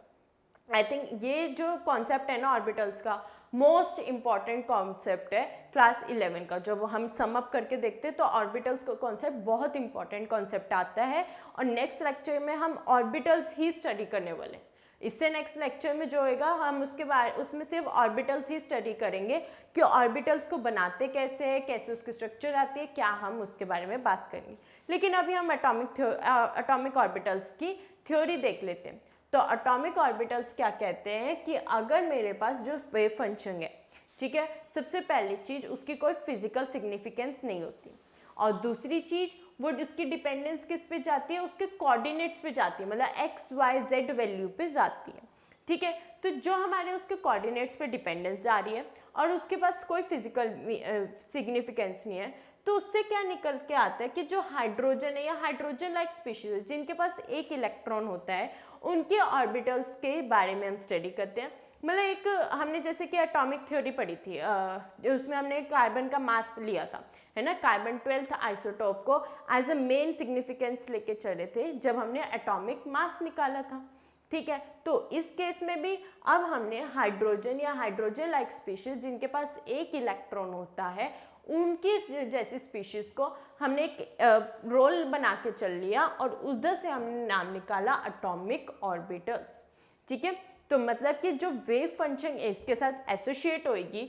आई थिंक ये जो कॉन्सेप्ट है ना ऑर्बिटल्स का, मोस्ट इम्पॉर्टेंट कॉन्सेप्ट है क्लास 11 का। जब हम सम अप करके देखते हैं तो ऑर्बिटल्स का कॉन्सेप्ट बहुत इंपॉर्टेंट कॉन्सेप्ट आता है, और नेक्स्ट लेक्चर में हम ऑर्बिटल्स ही स्टडी करने वाले हैं। इससे नेक्स्ट लेक्चर में जो होएगा हम उसमें सिर्फ ऑर्बिटल्स ही स्टडी करेंगे कि ऑर्बिटल्स को बनाते कैसे है, कैसे उसकी स्ट्रक्चर आती है, क्या हम उसके बारे में बात करेंगे। लेकिन अभी हम एटॉमिक ऑर्बिटल्स की थ्योरी देख लेते हैं। तो एटॉमिक ऑर्बिटल्स क्या कहते हैं कि अगर मेरे पास जो वेव फंक्शन है, ठीक है, सबसे पहली चीज़ उसकी कोई फिजिकल सिग्निफिकेंस नहीं होती, और दूसरी चीज़ वो उसकी डिपेंडेंस किस पे जाती है? उसके कोऑर्डिनेट्स पे जाती है, मतलब एक्स वाई जेड वैल्यू पे जाती है, ठीक है। तो जो हमारे उसके कोऑर्डिनेट्स पे डिपेंडेंस जा रही है और उसके पास कोई फिजिकल सिग्निफिकेंस नहीं है, तो उससे क्या निकल के आता है कि जो हाइड्रोजन है या हाइड्रोजन लाइक स्पीशीज है जिनके पास एक इलेक्ट्रॉन होता है, उनके ऑर्बिटल्स के बारे में हम स्टडी करते हैं। मतलब एक हमने जैसे कि एटॉमिक थ्योरी पढ़ी थी, उसमें हमने कार्बन का मास लिया था, है ना, कार्बन 12th आइसोटोप को एज अ मेन सिग्निफिकेंस लेके चले थे जब हमने एटॉमिक मास निकाला था, ठीक है। तो इस केस में भी अब हमने हाइड्रोजन या हाइड्रोजन लाइक स्पीशीज जिनके पास एक इलेक्ट्रॉन होता है, उनकी जैसी स्पीशीज को हमने एक रोल बना के चल लिया और उधर से हमने नाम निकाला एटॉमिक ऑर्बिटल्स, ठीक है। तो मतलब कि जो वेव फंक्शन इसके साथ एसोसिएट होएगी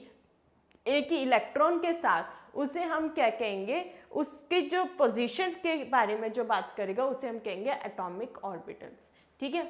एक ही इलेक्ट्रॉन के साथ, उसे हम क्या कहेंगे? उसके जो पोजीशन के बारे में जो बात करेगा उसे हम कहेंगे एटॉमिक ऑर्बिटल्स, ठीक है।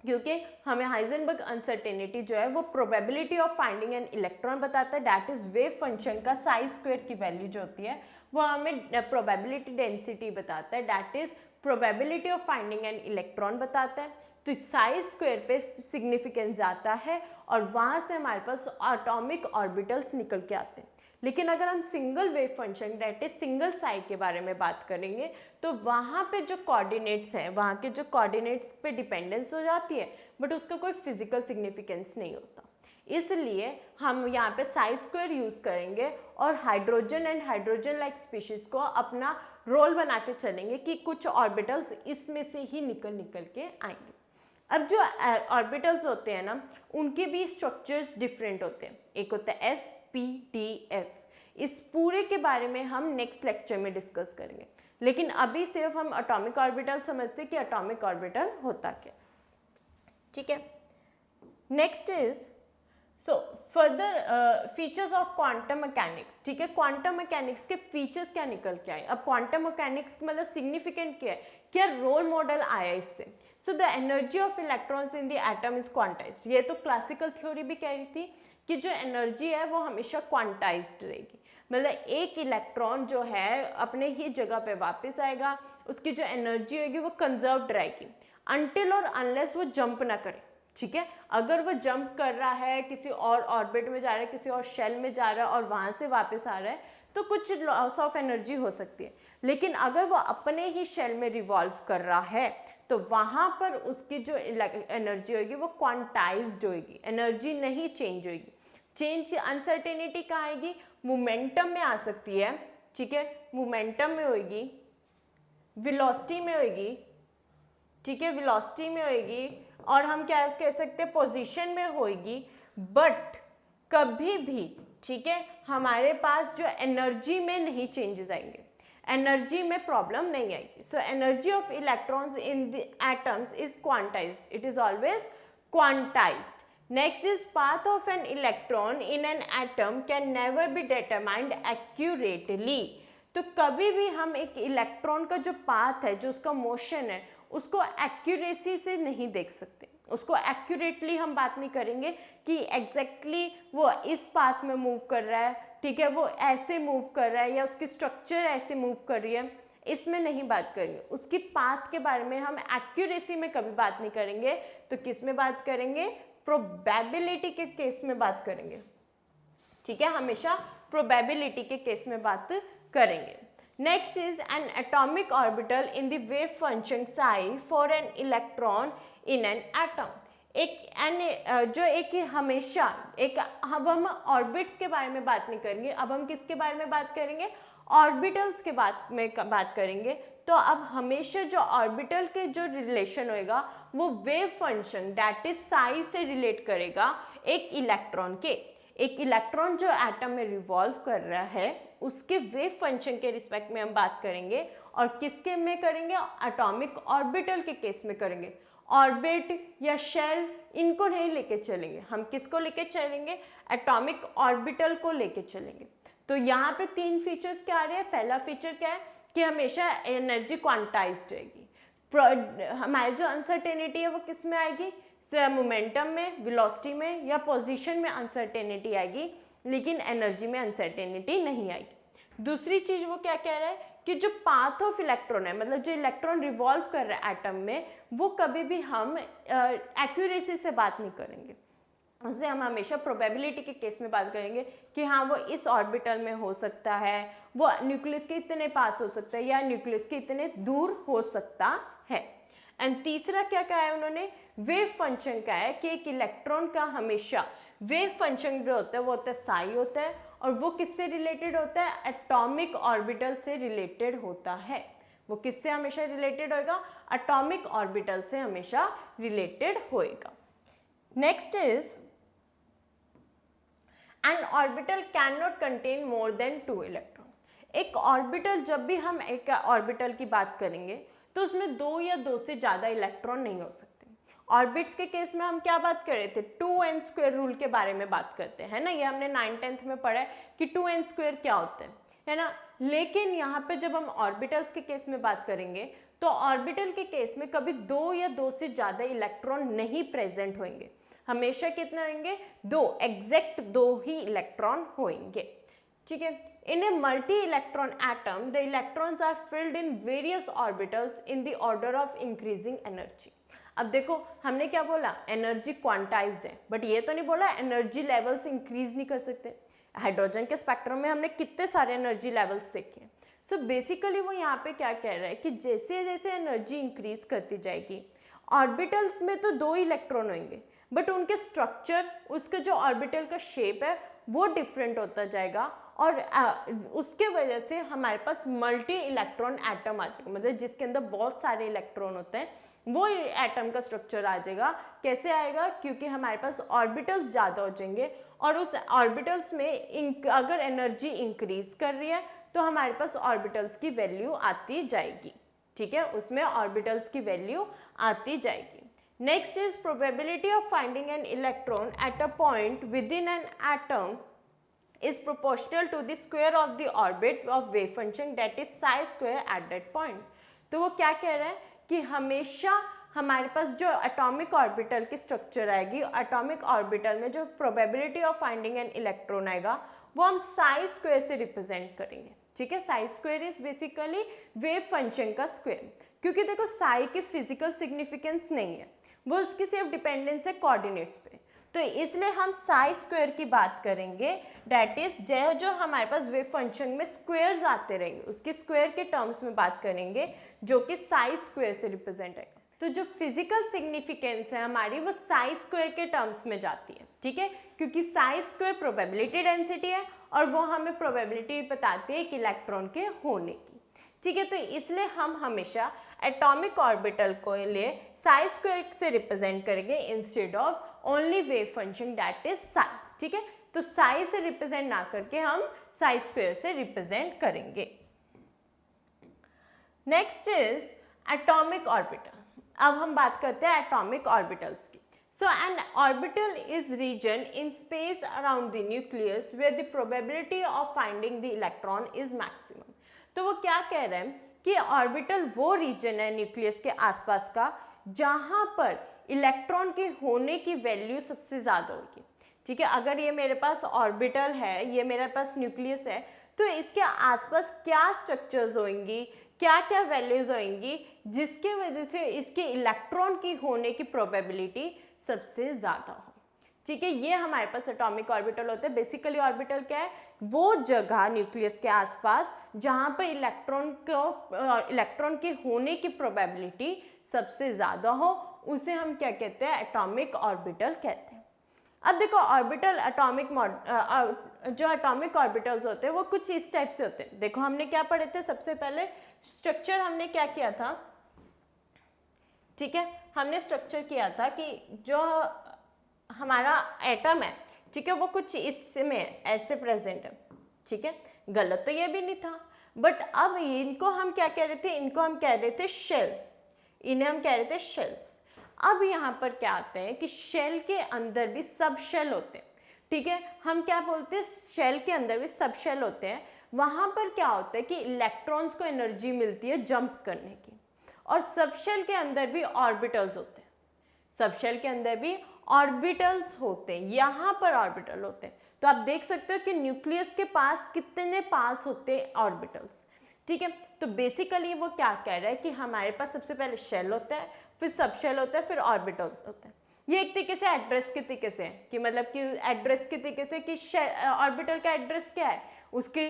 क्योंकि हमें हाइजेनबर्ग अनसर्टेनिटी जो है वो probability of finding an electron बताता है, दैट इज वेव फंक्शन का साई स्क्वायर की वैल्यू जो होती है वो हमें प्रोबेबिलिटी डेंसिटी बताता है, that is probability of finding an electron बताता है। तो साई स्क्वायर पे सिग्निफिकेंस जाता है और वहाँ से हमारे पास एटॉमिक ऑर्बिटल्स निकल के आते हैं। लेकिन अगर हम single wave function that is single Sai के बारे में बात करेंगे तो वहाँ पे जो कोऑर्डिनेट्स हैं, वहाँ के जो कोऑर्डिनेट्स पे डिपेंडेंस हो जाती है, बट उसका कोई फिजिकल सिग्निफिकेंस नहीं होता। इसलिए हम यहाँ पे साई स्क्वायर यूज़ करेंगे और hydrogen and hydrogen like species को अपना रोल बना के चलेंगे कि कुछ ऑर्बिटल्स इसमें से ही निकल के आएंगे। अब जो ऑर्बिटल्स होते हैं ना, उनके भी स्ट्रक्चर्स डिफरेंट होते हैं। एक होता है एस पी डी एफ। इस पूरे के बारे में हम नेक्स्ट लेक्चर में डिस्कस करेंगे, लेकिन अभी सिर्फ हम एटॉमिक ऑर्बिटल समझते हैं कि एटॉमिक ऑर्बिटल होता क्या, ठीक है। Next is so further features of quantum mechanics, ठीक है। क्वांटम मैकेनिक्स के फीचर्स क्या निकल के आए? अब क्वांटम मैकेनिक्स मतलब सिग्निफिकेंट क्या है, क्या रोल मॉडल आया इससे? So the energy of electrons in the atom is quantized. ये तो क्लासिकल थ्योरी भी कह रही थी कि जो एनर्जी है वो हमेशा क्वांटाइज्ड रहेगी, मतलब एक इलेक्ट्रॉन जो है अपने ही जगह पे वापस आएगा, उसकी जो एनर्जी होगी वो कंजर्व्ड रहेगी अनटिल और अनलेस वो जंप ना करे, ठीक है। अगर वो जंप कर रहा है, किसी और ऑर्बिट में जा रहा है, किसी और शेल में जा रहा है और वहाँ से वापस आ रहा है, तो कुछ लॉस ऑफ एनर्जी हो सकती है। लेकिन अगर वो अपने ही शेल में रिवॉल्व कर रहा है तो वहाँ पर उसकी जो एनर्जी होगी वो क्वांटाइज्ड होगी, एनर्जी नहीं चेंज होगी। चेंज अनसर्टेनिटी कहाँ आएगी? मोमेंटम में आ सकती है, ठीक है, मोमेंटम में होगी, वेलोसिटी में होगी, ठीक है, वेलोसिटी में होगी, और हम क्या कह सकते हैं पोजीशन में होगी, बट कभी भी, ठीक है, हमारे पास जो एनर्जी में नहीं चेंजेस आएंगे, एनर्जी में प्रॉब्लम नहीं आएगी. So energy of electrons in the atoms is quantized, it is always quantized. Next is path of an electron in an atom can never be determined accurately. तो कभी भी हम एक इलेक्ट्रॉन का जो पाथ है, जो उसका मोशन है, उसको एक्यूरेसी से नहीं देख सकते. उसको एक्यूरेटली हम बात नहीं करेंगे कि एग्जैक्टली वो इस पाथ में मूव कर रहा है, ठीक है, वो ऐसे मूव कर रहा है या उसकी स्ट्रक्चर ऐसे मूव कर रही है, इसमें नहीं बात करेंगे. उसकी पाथ के बारे में हम एक्यूरेसी में कभी बात नहीं करेंगे. तो किस में बात करेंगे? प्रोबेबिलिटी के केस में बात करेंगे. ठीक है, हमेशा प्रोबेबिलिटी के केस में बात करेंगे. Next is an atomic orbital in the wave function psi for an electron in an atom. एक हमेशा एक, अब हम ऑर्बिट्स के बारे में बात नहीं करेंगे, अब हम किसके बारे में बात करेंगे? ऑर्बिटल्स के बात करेंगे. तो अब हमेशा जो ऑर्बिटल के जो रिलेशन होएगा वो wave function that is Sai से रिलेट करेगा एक इलेक्ट्रॉन के. एक इलेक्ट्रॉन जो एटम में रिवॉल्व कर रहा है उसके वेव फंक्शन के रिस्पेक्ट में हम बात करेंगे. और किसके में करेंगे? एटॉमिक ऑर्बिटल के केस में करेंगे. ऑर्बिट या शेल इनको नहीं लेके चलेंगे, हम किसको लेके चलेंगे? एटॉमिक ऑर्बिटल को लेके चलेंगे. तो यहाँ पे 3 फीचर्स क्या आ रहे हैं? पहला फीचर क्या है कि हमेशा एनर्जी क्वांटाइज्ड रहेगी. हमारी जो अनसर्टेनिटी है वो किस में आएगी? मोमेंटम में, वेलोसिटी में या पोजीशन में अनसर्टेनिटी आएगी, लेकिन एनर्जी में अनसर्टेनिटी नहीं आएगी. दूसरी चीज वो क्या कह रहा है कि जो पाथ ऑफ इलेक्ट्रॉन है, मतलब जो इलेक्ट्रॉन रिवॉल्व कर रहा है एटम में, वो कभी भी हम एक्यूरेसी से बात नहीं करेंगे. उससे हम हमेशा प्रोबेबिलिटी के केस में बात करेंगे कि हाँ वो इस ऑर्बिटल में हो सकता है, वो न्यूक्लियस के इतने पास हो सकता है या न्यूक्लियस के इतने दूर हो सकता है. एंड तीसरा क्या कहा है उन्होंने? वेव फंक्शन का है कि एक इलेक्ट्रॉन का हमेशा वेव फंक्शन जो होता है वो होता है साई होता है. और वो किससे रिलेटेड होता है? एटॉमिक ऑर्बिटल से रिलेटेड होता है. वो किससे हमेशा रिलेटेड होएगा? एटॉमिक ऑर्बिटल से हमेशा रिलेटेड होएगा. Next is an orbital can not contain more than 2 electron. एक ऑर्बिटल, जब भी हम एक ऑर्बिटल की बात करेंगे तो उसमें 2 या 2 से ज़्यादा इलेक्ट्रॉन नहीं हो सकते. ऑर्बिट्स के केस में हम क्या बात कर रहे थे? 2n² रूल के बारे में बात करते हैं ना, ये हमने 9th-10th में पढ़ा है कि 2n² क्या होता है ना. लेकिन यहाँ पे जब हम ऑर्बिटल्स के केस में बात करेंगे तो ऑर्बिटल के केस में कभी 2 या 2 से ज़्यादा इलेक्ट्रॉन नहीं प्रेजेंट होंगे. हमेशा कितने होंगे? 2, एग्जैक्ट 2 ही इलेक्ट्रॉन होंगे. ठीक है. In a multi-electron atom, the electrons are filled in various orbitals in the order of increasing energy. अब देखो हमने क्या बोला? एनर्जी क्वांटाइज्ड है, बट ये तो नहीं बोला एनर्जी लेवल्स इंक्रीज नहीं कर सकते. हाइड्रोजन के स्पेक्ट्रम में हमने कितने सारे एनर्जी लेवल्स देखे. सो बेसिकली वो यहाँ पे क्या कह रहा है कि जैसे जैसे एनर्जी इंक्रीज करती जाएगी, ऑर्बिटल में तो 2 इलेक्ट्रॉन होंगे, बट उनके स्ट्रक्चर, उसका जो ऑर्बिटल का शेप है वो डिफरेंट होता जाएगा. और उसके वजह से हमारे पास मल्टी इलेक्ट्रॉन एटम आ जाएगा, मतलब जिसके अंदर बहुत सारे इलेक्ट्रॉन होते हैं वो एटम का स्ट्रक्चर आ जाएगा. कैसे आएगा? क्योंकि हमारे पास ऑर्बिटल्स ज़्यादा हो जाएंगे और उस ऑर्बिटल्स में अगर एनर्जी इंक्रीज कर रही है तो हमारे पास ऑर्बिटल्स की वैल्यू आती जाएगी. ठीक है, उसमें ऑर्बिटल्स की वैल्यू आती जाएगी. Next is probability of finding an electron at a point within an atom is proportional to the square of the orbit of wave function that is psi square at that point. तो वो क्या कह रहा है कि हमेशा हमारे पास जो एटॉमिक ऑर्बिटल की स्ट्रक्चर आएगी, एटॉमिक ऑर्बिटल में जो probability of finding an electron आएगा वो हम साई स्क्वायर से रिप्रेजेंट करेंगे. ठीक है, Sai square is basically wave function का स्क्वायर. क्योंकि देखो साई की फिजिकल सिग्निफिकेंस नहीं है, वो उसकी सिर्फ डिपेंडेंस है कोऑर्डिनेट्स पे. तो इसलिए हम साई स्क्वायर की बात करेंगे, डैट इज जो हमारे पास वेव फंक्शन में स्क्वायर्स आते रहेंगे उसकी स्क्वायर के टर्म्स में बात करेंगे जो कि साई स्क्वायर से रिप्रेजेंट है. तो जो फिजिकल सिग्निफिकेंस है हमारी वो साई स्क्वायर के टर्म्स में जाती है. ठीक है, क्योंकि साई स्क्वायर प्रोबेबिलिटी डेंसिटी है और वो हमें प्रोबेबिलिटी बताती है एक इलेक्ट्रॉन के होने की. ठीक है, तो इसलिए हम हमेशा एटॉमिक ऑर्बिटल को लिए साई स्क्वायर से रिप्रेजेंट करेंगे instead of only wave function that is Sai. ठीक है, तो साई से रिप्रेजेंट ना करके हम साई स्क्वायर से रिप्रेजेंट करेंगे। Next is atomic orbital. अब हम बात करते हैं एटॉमिक ऑर्बिटल्स की। So an orbital is region in space around the nucleus where the probability of finding the electron is maximum। तो वो क्या कह रहे हैं कि ऑर्बिटल वो रीजन है न्यूक्लियस के आसपास का जहाँ पर इलेक्ट्रॉन के होने की वैल्यू सबसे ज़्यादा होगी। ठीक है, अगर ये मेरे पास ऑर्बिटल है, ये मेरे पास न्यूक्लियस है, तो इसके आसपास क्या स्ट्रक्चर्स होंगी, क्या क्या वैल्यूज होंगी जिसके वजह से इसके इलेक्ट्रॉन की होने की प्रोबेबिलिटी सबसे ज़्यादा हो। ठीक है, ये हमारे पास एटॉमिक ऑर्बिटल होते हैं। बेसिकली ऑर्बिटल क्या है, वो जगह न्यूक्लियस के आसपास जहाँ पर इलेक्ट्रॉन के होने की प्रोबेबिलिटी सबसे ज़्यादा हो, उसे हम क्या कहते हैं, एटॉमिक ऑर्बिटल कहते हैं। अब देखो ऑर्बिटल जो एटॉमिक ऑर्बिटल्स होते हैं वो कुछ इस टाइप से होते हैं। देखो हमने क्या पढ़े थे, सबसे पहले स्ट्रक्चर हमने क्या किया था, ठीक है, हमने स्ट्रक्चर किया था कि जो हमारा एटम है, ठीक है, वो कुछ इसमें ऐसे प्रेजेंट है। ठीक है, गलत तो ये भी नहीं था, बट अब इनको हम क्या कह रहे थे, इनको हम कह रहे थे शेल, इन्हें हम कह रहे थे शेल्स। अब यहाँ पर क्या आते हैं कि शेल के अंदर भी सब शेल होते हैं। ठीक है, हम क्या बोलते हैं, शेल के अंदर भी सब शेल होते हैं। वहाँ पर क्या होता है कि इलेक्ट्रॉन्स को एनर्जी मिलती है जंप करने की, और सब शेल के अंदर भी ऑर्बिटल्स होते हैं। सब शेल के अंदर भी ऑर्बिटल्स होते हैं, यहाँ पर ऑर्बिटल होते हैं। तो आप देख सकते हो कि न्यूक्लियस के पास कितने पास होते हैं ऑर्बिटल्स। ठीक है, तो बेसिकली वो क्या कह रहा है कि हमारे पास सबसे पहले शेल होता है, फिर सब शेल होता है, फिर ऑर्बिटल होता है। ये एक तरीके से एड्रेस के तरीके से है कि मतलब कि एड्रेस के तरीके से कि ऑर्बिटल का एड्रेस क्या है, उसकी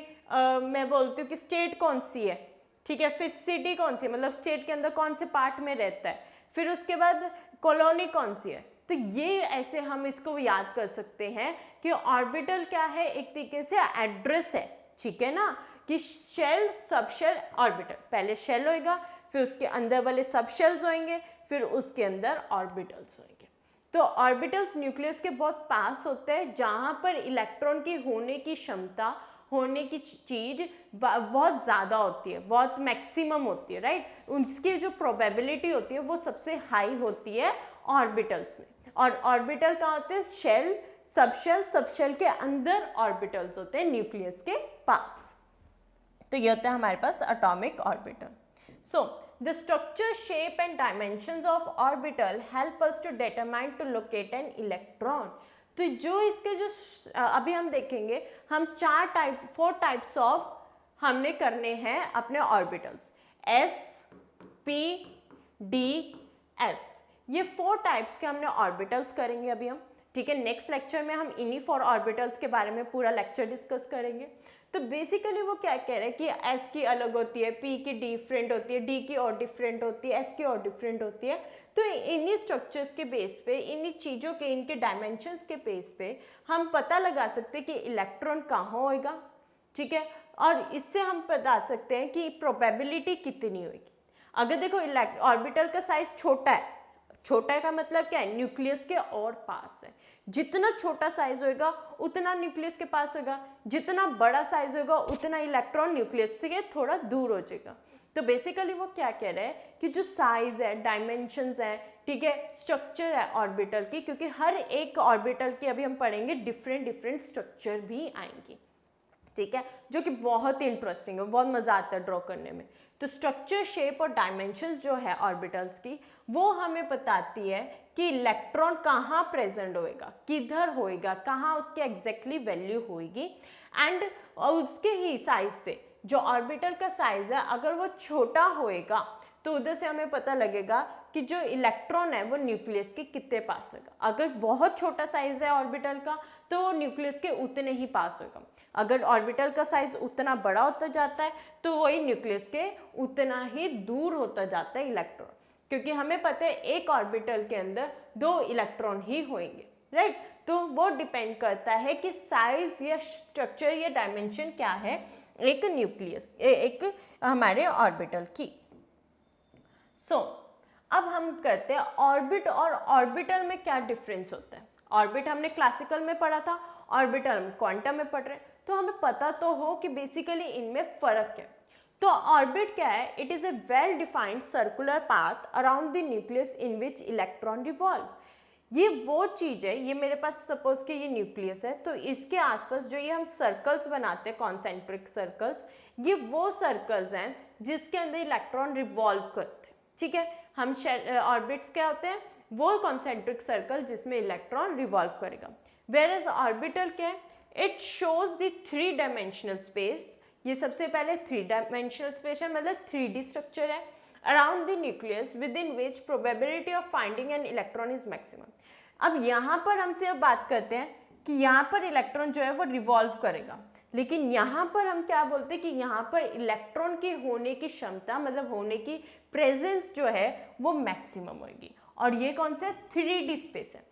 मैं बोलती हूँ कि स्टेट कौन सी है। ठीक है, फिर सिटी कौन सी है, मतलब स्टेट के अंदर कौन से पार्ट में रहता है, फिर उसके बाद कॉलोनी कौन सी है। तो ये ऐसे हम इसको याद कर सकते हैं कि ऑर्बिटल क्या है, एक तरीके से एड्रेस है। ठीक है ना, कि शेल, सब शेल, ऑर्बिटल। पहले शेल होएगा, फिर उसके अंदर वाले सब शेल्स होंगे, फिर उसके अंदर ऑर्बिटल्स होंगे। तो ऑर्बिटल्स न्यूक्लियस के बहुत पास होते हैं जहाँ पर इलेक्ट्रॉन की होने की क्षमता, होने की चीज बहुत ज़्यादा होती है, बहुत मैक्सिमम होती है, राइट। उसकी जो प्रोबेबिलिटी होती है वो सबसे हाई होती है ऑर्बिटल्स में। और ऑर्बिटल कहाँ होते हैं, शेल, सब शेल के अंदर ऑर्बिटल्स होते हैं न्यूक्लियस के पास। तो ये होता है हमारे पास atomic orbital. So the structure, shape and dimensions of orbital help us to determine to locate an electron. तो जो इसके जो अभी हम देखेंगे, हम 4 टाइप्स ऑफ हमने करने हैं अपने orbitals, S, P, D, F. ये 4 टाइप्स के हमने ऑर्बिटल्स करेंगे अभी हम। ठीक है, नेक्स्ट लेक्चर में हम इन्हीं 4 ऑर्बिटल्स के बारे में पूरा लेक्चर डिस्कस करेंगे। तो बेसिकली वो क्या कह रहे हैं कि एस की अलग होती है, पी की डिफरेंट होती है, डी की और डिफरेंट होती है, एफ की और डिफरेंट होती है। तो इन्हीं स्ट्रक्चर्स के बेस पे, इन्हीं चीज़ों के, इनके डायमेंशंस के बेस पे हम पता लगा सकते हैं कि इलेक्ट्रॉन कहाँ होएगा। ठीक है, और इससे हम बता सकते हैं कि प्रोबेबिलिटी कितनी होगी। अगर देखो ऑर्बिटल का साइज छोटा है, छोटा का मतलब क्या है, न्यूक्लियस के और पास है। जितना छोटा साइज होगा उतना न्यूक्लियस के पास होगा, जितना बड़ा साइज होगा उतना इलेक्ट्रॉन न्यूक्लियस से थोड़ा दूर हो जाएगा। तो बेसिकली वो क्या कह रहे हैं कि जो साइज है, डायमेंशंस है, ठीक है, स्ट्रक्चर है ऑर्बिटल की, क्योंकि हर एक ऑर्बिटल की अभी हम पढ़ेंगे डिफरेंट स्ट्रक्चर भी आएंगी। ठीक है, जो कि बहुत ही इंटरेस्टिंग है, बहुत मजा आता है ड्रॉ करने में। तो स्ट्रक्चर, शेप और डायमेंशंस जो है ऑर्बिटल्स की, वो हमें बताती है कि इलेक्ट्रॉन कहाँ प्रेजेंट होएगा, किधर होएगा, कहाँ उसकी एग्जैक्टली वैल्यू होएगी। एंड उसके ही साइज से, जो ऑर्बिटल का साइज है, अगर वो छोटा होएगा तो उधर से हमें पता लगेगा कि जो इलेक्ट्रॉन है वो न्यूक्लियस के कितने पास होगा। अगर बहुत छोटा साइज है ऑर्बिटल का तो वो न्यूक्लियस के उतने ही पास होगा। अगर ऑर्बिटल का साइज उतना बड़ा होता जाता है तो वही न्यूक्लियस के उतना ही दूर होता जाता है इलेक्ट्रॉन, क्योंकि हमें पता है एक ऑर्बिटल के अंदर 2 इलेक्ट्रॉन ही होंगे, राइट। तो वो डिपेंड करता है कि साइज या स्ट्रक्चर या डायमेंशन क्या है एक न्यूक्लियस, एक हमारे ऑर्बिटल की। अब हम करते हैं ऑर्बिट और ऑर्बिटल में क्या डिफरेंस होता है। ऑर्बिट हमने क्लासिकल में पढ़ा था, ऑर्बिटल हम क्वांटम में पढ़ रहे हैं, तो हमें पता तो हो कि बेसिकली इनमें फ़र्क क्या है। तो ऑर्बिट क्या है? It is a well defined circular path around the nucleus in which electron revolve. ये वो चीज़ है, ये मेरे पास सपोज कि ये न्यूक्लियस है, तो इसके आसपास जो ये हम सर्कल्स बनाते हैं कॉन्सेंट्रिक सर्कल्स, ये वो सर्कल्स हैं जिसके अंदर इलेक्ट्रॉन रिवॉल्व करते हैं। ठीक है, हम ऑर्बिट्स क्या होते हैं? वो कॉन्सेंट्रिक सर्कल जिसमें इलेक्ट्रॉन रिवॉल्व करेगा। वेयर एज ऑर्बिटल क्या है? It shows the 3 dimensional space. ये सबसे पहले 3 डायमेंशनल स्पेस है, मतलब 3D स्ट्रक्चर है around the nucleus with in which probability of finding an electron is maximum. अब यहाँ पर हमसे अब बात करते हैं कि यहाँ पर इलेक्ट्रॉन जो है वो रिवॉल्व करेगा, लेकिन यहाँ पर हम क्या बोलते हैं कि यहाँ पर इलेक्ट्रॉन की होने की क्षमता, मतलब होने की प्रेजेंस जो है वो मैक्सिमम होगी। और ये कौन सा 3D स्पेस है।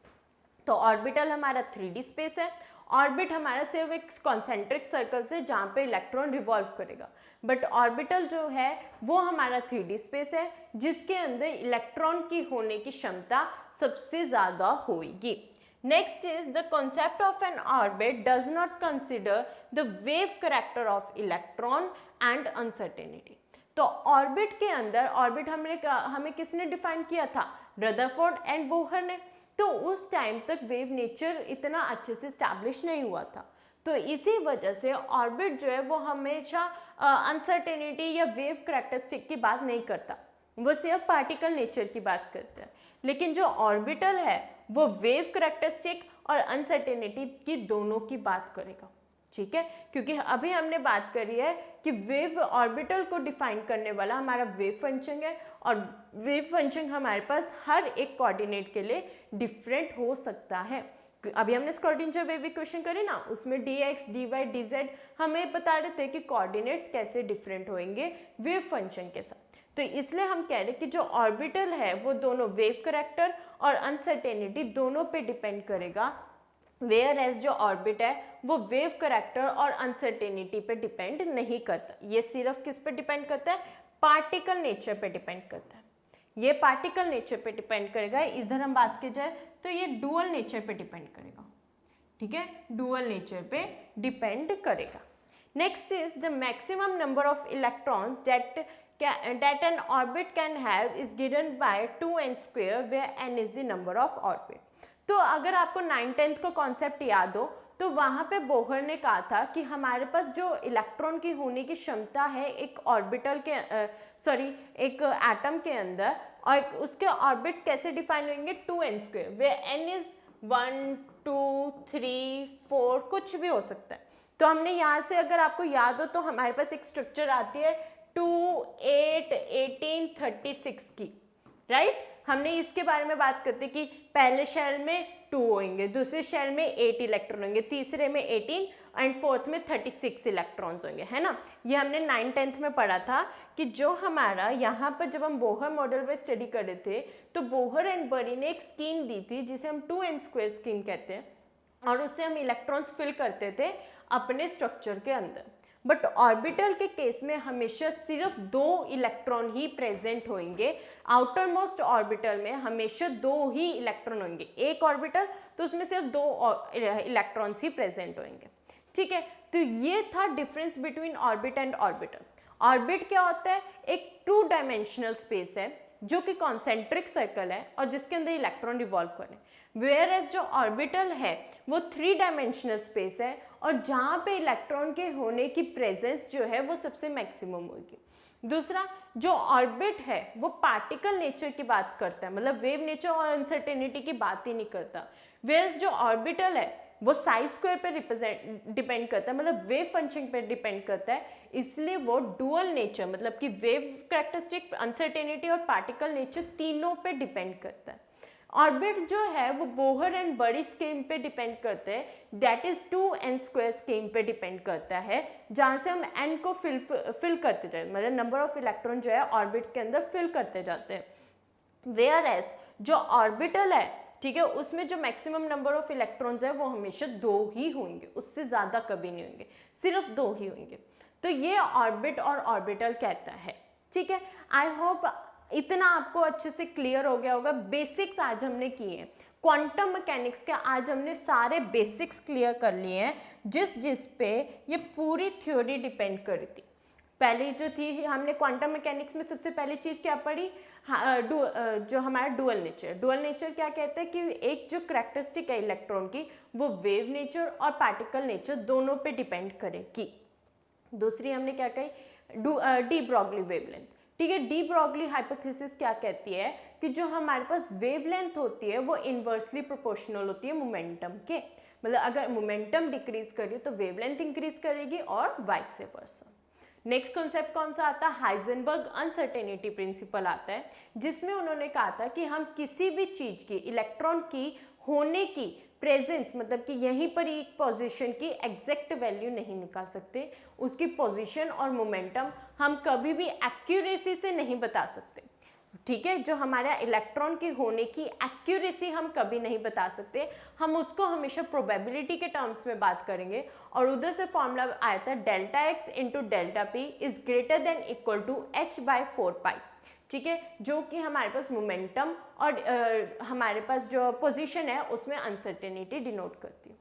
तो ऑर्बिटल हमारा 3D स्पेस है। ऑर्बिट हमारा सिर्फ एक कॉन्सेंट्रिक सर्कल से जहाँ पे इलेक्ट्रॉन रिवॉल्व करेगा, बट ऑर्बिटल जो है वो हमारा 3D स्पेस है जिसके अंदर इलेक्ट्रॉन की होने की क्षमता सबसे ज़्यादा होगी। Next is the concept of N orbit does not consider the wave character of electron and uncertainty. तो ऑर्बिट के अंदर, ऑर्बिट हमें किसने डिफाइन किया था? रदरफोर्ड एंड बोहर ने। तो उस टाइम तक वेव नेचर इतना अच्छे से स्टैब्लिश नहीं हुआ था, तो इसी वजह से ऑर्बिट जो है वो हमेशा अनसर्टेनिटी या वेव करेक्टरिस्टिक की बात नहीं करता, वो सिर्फ पार्टिकल नेचर की बात करता है। लेकिन जो ऑर्बिटल है वो वेव करेक्टरिस्टिक और अनसर्टेनिटी की दोनों की बात करेगा। ठीक है, क्योंकि अभी हमने बात करी है कि वेव ऑर्बिटल को डिफाइन करने वाला हमारा वेव फंक्शन है, और वेव फंक्शन हमारे पास हर एक कोऑर्डिनेट के लिए डिफरेंट हो सकता है। अभी हमने स्क्रॉडिंजर वेव इक्वेशन करी ना, उसमें dx, dy, dz हमें बता रहे थे कि कोऑर्डिनेट्स कैसे डिफरेंट होंगे वेव फंक्शन के साथ। तो इसलिए हम कह रहे हैं कि जो ऑर्बिटल है वो दोनों वेव करेक्टर और अनसर्टेनिटी दोनों पे डिपेंड करेगा, वेयर एज जो ऑर्बिट है वो वेव करेक्टर और अनसर्टेनिटी पे डिपेंड नहीं करता। ये सिर्फ किस पे डिपेंड करता है? पार्टिकल नेचर पे डिपेंड करता है। ये पार्टिकल नेचर पे डिपेंड करेगा। इधर हम बात की जाए तो ये डुअल नेचर पे डिपेंड करेगा। ठीक है, डुअल नेचर पे डिपेंड करेगा। Next is the maximum number of electrons that an orbit can have is given by 2n² where n is the number of orbit। तो अगर आपको 9th का कॉन्सेप्ट याद हो तो वहाँ पे बोहर ने कहा था कि हमारे पास जो इलेक्ट्रॉन की होने की क्षमता है एक ऑर्बिटल के एक एटम के अंदर, और उसके ऑर्बिट्स कैसे डिफाइन होंगे? 2n² where n is 1, 2, 3, 4 कुछ भी हो सकता है। तो हमने यहाँ से अगर आपको याद हो तो हमारे पास एक स्ट्रक्चर आती है 2, 8, 18, 36 की, राइट। हमने इसके बारे में बात करते कि पहले शेल में 2 होंगे, दूसरे शेल में 8 इलेक्ट्रॉन होंगे, तीसरे में 18 एंड फोर्थ में 36 इलेक्ट्रॉन्स होंगे, है ना। ये हमने 9th में पढ़ा था कि जो हमारा यहाँ पर जब हम बोहर मॉडल पे स्टडी कर रहे थे तो बोहर एंड बरी ने एक स्कीम दी थी जिसे हम 2n² स्कीम कहते हैं, और उससे हम इलेक्ट्रॉन्स फिल करते थे अपने स्ट्रक्चर के अंदर। बट ऑर्बिटल के केस में हमेशा सिर्फ 2 इलेक्ट्रॉन ही प्रेजेंट होंगे। आउटर मोस्ट ऑर्बिटल में हमेशा 2 ही इलेक्ट्रॉन होंगे। एक ऑर्बिटल तो उसमें सिर्फ 2 इलेक्ट्रॉन्स ही प्रेजेंट होंगे। ठीक है, तो ये था difference between orbit and orbital. Orbit क्या होता है? एक 2 डायमेंशनल स्पेस है जो कि कॉन्सेंट्रिक सर्कल है और जिसके अंदर इलेक्ट्रॉन रिवॉल्व कर रहे हैं। वेयर एज जो ऑर्बिटल है वो 3 डायमेंशनल स्पेस है और जहाँ पे इलेक्ट्रॉन के होने की प्रेजेंस जो है वो सबसे मैक्सिमम होगी। दूसरा, जो ऑर्बिट है वो पार्टिकल नेचर की बात करता है, मतलब वेव नेचर और अनसर्टेनिटी की बात ही नहीं करता। वेयर जो ऑर्बिटल है वो साइज स्क्वायर पे डिपेंड करता है, मतलब वेव फंक्शन पे डिपेंड करता है, इसलिए वो डुअल नेचर मतलब कि वेव कैरेक्टरिस्टिक, अनसर्टेनिटी और पार्टिकल नेचर तीनों पे डिपेंड करता है। ऑर्बिट जो है वो बोहर एंड बरी स्कीम पे डिपेंड करते हैं, दैट इज 2n² स्कीम पे डिपेंड करता है, जहाँ से हम n को फिल करते जाते हैं, मतलब नंबर ऑफ इलेक्ट्रॉन जो है ऑर्बिट्स के अंदर फिल करते जाते हैं। वेयर एज जो ऑर्बिटल है, ठीक है, उसमें जो मैक्सिमम नंबर ऑफ इलेक्ट्रॉन्स है वो हमेशा 2 ही होंगे, उससे ज़्यादा कभी नहीं होंगे, सिर्फ 2 ही होंगे। तो ये ऑर्बिट और ऑर्बिटल कहता है। ठीक है, आई होप इतना आपको अच्छे से क्लियर हो गया होगा। बेसिक्स आज हमने किए हैं क्वांटम मैकेनिक्स के, आज हमने सारे बेसिक्स क्लियर कर लिए हैं जिस पे ये पूरी थ्योरी डिपेंड करी थी। पहले जो थी हमने क्वांटम मैकेनिक्स में सबसे पहली चीज़ क्या पढ़ी, जो हमारा डुअल नेचर। डुअल नेचर क्या कहते हैं कि एक जो करैक्टरिस्टिक है इलेक्ट्रॉन की वो वेव नेचर और पार्टिकल नेचर दोनों पे डिपेंड करेगी। दूसरी हमने क्या कही, डी ब्रॉगली वेवलेंथ। ठीक है, डी ब्रॉगली हाइपोथेसिस क्या कहती है कि जो हमारे पास वेवलेंथ होती है वो इन्वर्सली प्रोपोर्शनल होती है मोमेंटम के, मतलब अगर मोमेंटम डिक्रीज करी तो वेवलेंथ इंक्रीज करेगी और वाइस वर्सा। नेक्स्ट कॉन्सेप्ट कौन सा आता है, हाइजेनबर्ग अनसर्टेनिटी प्रिंसिपल आता है, जिसमें उन्होंने कहा था कि हम किसी भी चीज की इलेक्ट्रॉन की होने की प्रेजेंस, मतलब कि यहीं पर एक पोजीशन की एग्जैक्ट वैल्यू नहीं निकाल सकते, उसकी पोजीशन और मोमेंटम हम कभी भी एक्यूरेसी से नहीं बता सकते। ठीक है, जो हमारा इलेक्ट्रॉन की होने की एक्यूरेसी हम कभी नहीं बता सकते, हम उसको हमेशा प्रोबेबिलिटी के टर्म्स में बात करेंगे। और उधर से फॉर्मूला आया था delta x into delta p is greater than equal to h/4π। ठीक है, जो कि हमारे पास मोमेंटम और हमारे पास जो पोजीशन है उसमें अनसर्टेनिटी डिनोट करती है।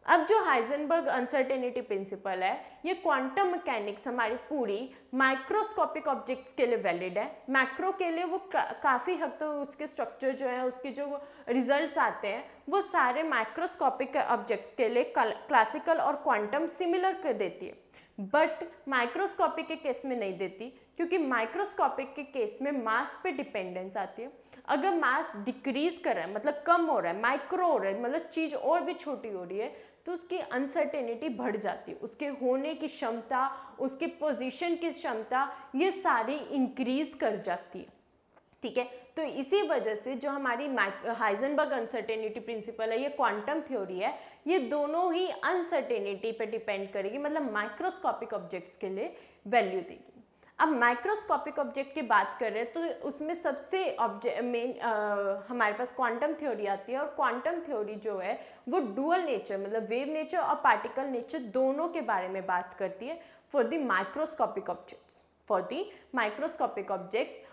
अब जो हाइजेनबर्ग अनसर्टेनिटी प्रिंसिपल है ये क्वांटम मैकेनिक्स हमारी पूरी माइक्रोस्कोपिक ऑब्जेक्ट्स के लिए वैलिड है। मैक्रो के लिए वो काफ़ी हद तक तो उसके स्ट्रक्चर जो है उसके जो रिजल्ट्स आते हैं वो सारे माइक्रोस्कोपिक ऑब्जेक्ट्स के लिए क्लासिकल और क्वांटम सिमिलर कर देती है, बट माइक्रोस्कोपिक के केस में नहीं देती, क्योंकि माइक्रोस्कोपिक के केस में मास पे डिपेंडेंस आती है। अगर मास डिक्रीज कर रहा है मतलब कम हो रहा है, माइक्रो हो रहा है मतलब चीज़ और भी छोटी हो रही है, तो उसकी अनसर्टेनिटी बढ़ जाती है, उसके होने की क्षमता, उसके पोजीशन की क्षमता, ये सारी इंक्रीज कर जाती है। ठीक है, तो इसी वजह से जो हमारी हाइजेनबर्ग अनसर्टेनिटी प्रिंसिपल है, ये क्वांटम थ्योरी है, ये दोनों ही अनसर्टेनिटी पे डिपेंड करेगी, मतलब माइक्रोस्कोपिक ऑब्जेक्ट्स के लिए वैल्यू देगी। अब माइक्रोस्कोपिक ऑब्जेक्ट की बात कर रहे हैं तो उसमें सबसे हमारे पास क्वांटम थ्योरी आती है, और क्वांटम थ्योरी जो है वो डुअल नेचर मतलब वेव नेचर और पार्टिकल नेचर दोनों के बारे में बात करती है फॉर द माइक्रोस्कोपिक ऑब्जेक्ट्स।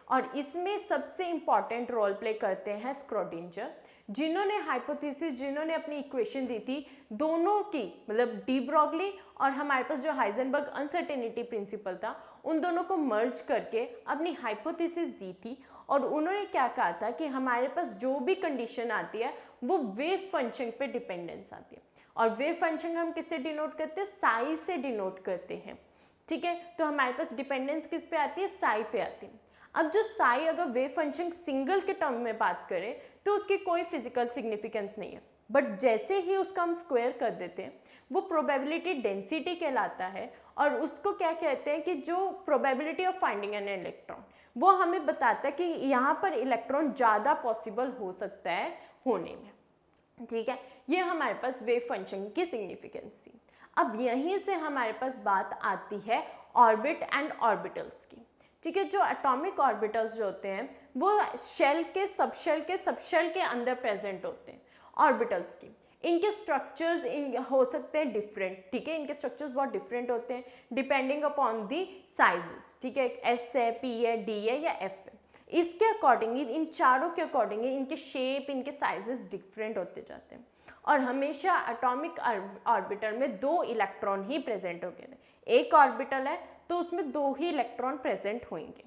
और इसमें सबसे इंपॉर्टेंट रोल प्ले करते हैं स्क्रोडिंजर, जिन्होंने हाइपोथेसिस, जिन्होंने अपनी इक्वेशन दी थी दोनों की, मतलब डी ब्रॉगली और हमारे पास जो हाइजेनबर्ग अनसर्टेनिटी प्रिंसिपल था, उन दोनों को मर्ज करके अपनी हाइपोथेसिस दी थी। और उन्होंने क्या कहा था कि हमारे पास जो भी कंडीशन आती है वो वेव फंक्शन पे डिपेंडेंस आती है, और वेव फंक्शन हम किससे डिनोट करते हैं, साई से डिनोट करते हैं। ठीक है, तो हमारे पास डिपेंडेंस किस पे आती है, साई पे आती है। अब जो साई अगर वेव फंक्शन सिंगल के टर्म में बात करें तो उसकी कोई फिजिकल सिग्निफिकेंस नहीं है, बट जैसे ही उसका हम स्क्वायर कर देते हैं वो प्रोबेबिलिटी डेंसिटी कहलाता है। और उसको क्या कहते हैं कि जो probability of finding an electron, वो हमें बताता है कि यहाँ पर इलेक्ट्रॉन ज़्यादा पॉसिबल हो सकता है होने में। ठीक है, ये हमारे पास वेव फंक्शन की सिग्निफिकेंस थी। अब यहीं से हमारे पास बात आती है ऑर्बिट एंड ऑर्बिटल्स की। ठीक है, जो एटॉमिक ऑर्बिटल्स जो होते हैं वो शेल के सबशेल के अंदर प्रेजेंट होते हैं। ऑर्बिटल्स की इनके स्ट्रक्चर्स हो सकते हैं डिफरेंट। ठीक है, इनके स्ट्रक्चर्स बहुत डिफरेंट होते हैं डिपेंडिंग अपॉन दी साइजेस। ठीक है, एस है, पी है, डी है या एफ है, इसके अकॉर्डिंग इन चारों के अकॉर्डिंग इनके शेप, इनके साइजेस डिफरेंट होते जाते हैं। और हमेशा एटॉमिक ऑर्बिटल में 2 इलेक्ट्रॉन ही प्रेजेंट होंगे। एक ऑर्बिटल है तो उसमें 2 ही इलेक्ट्रॉन प्रेजेंट होंगे।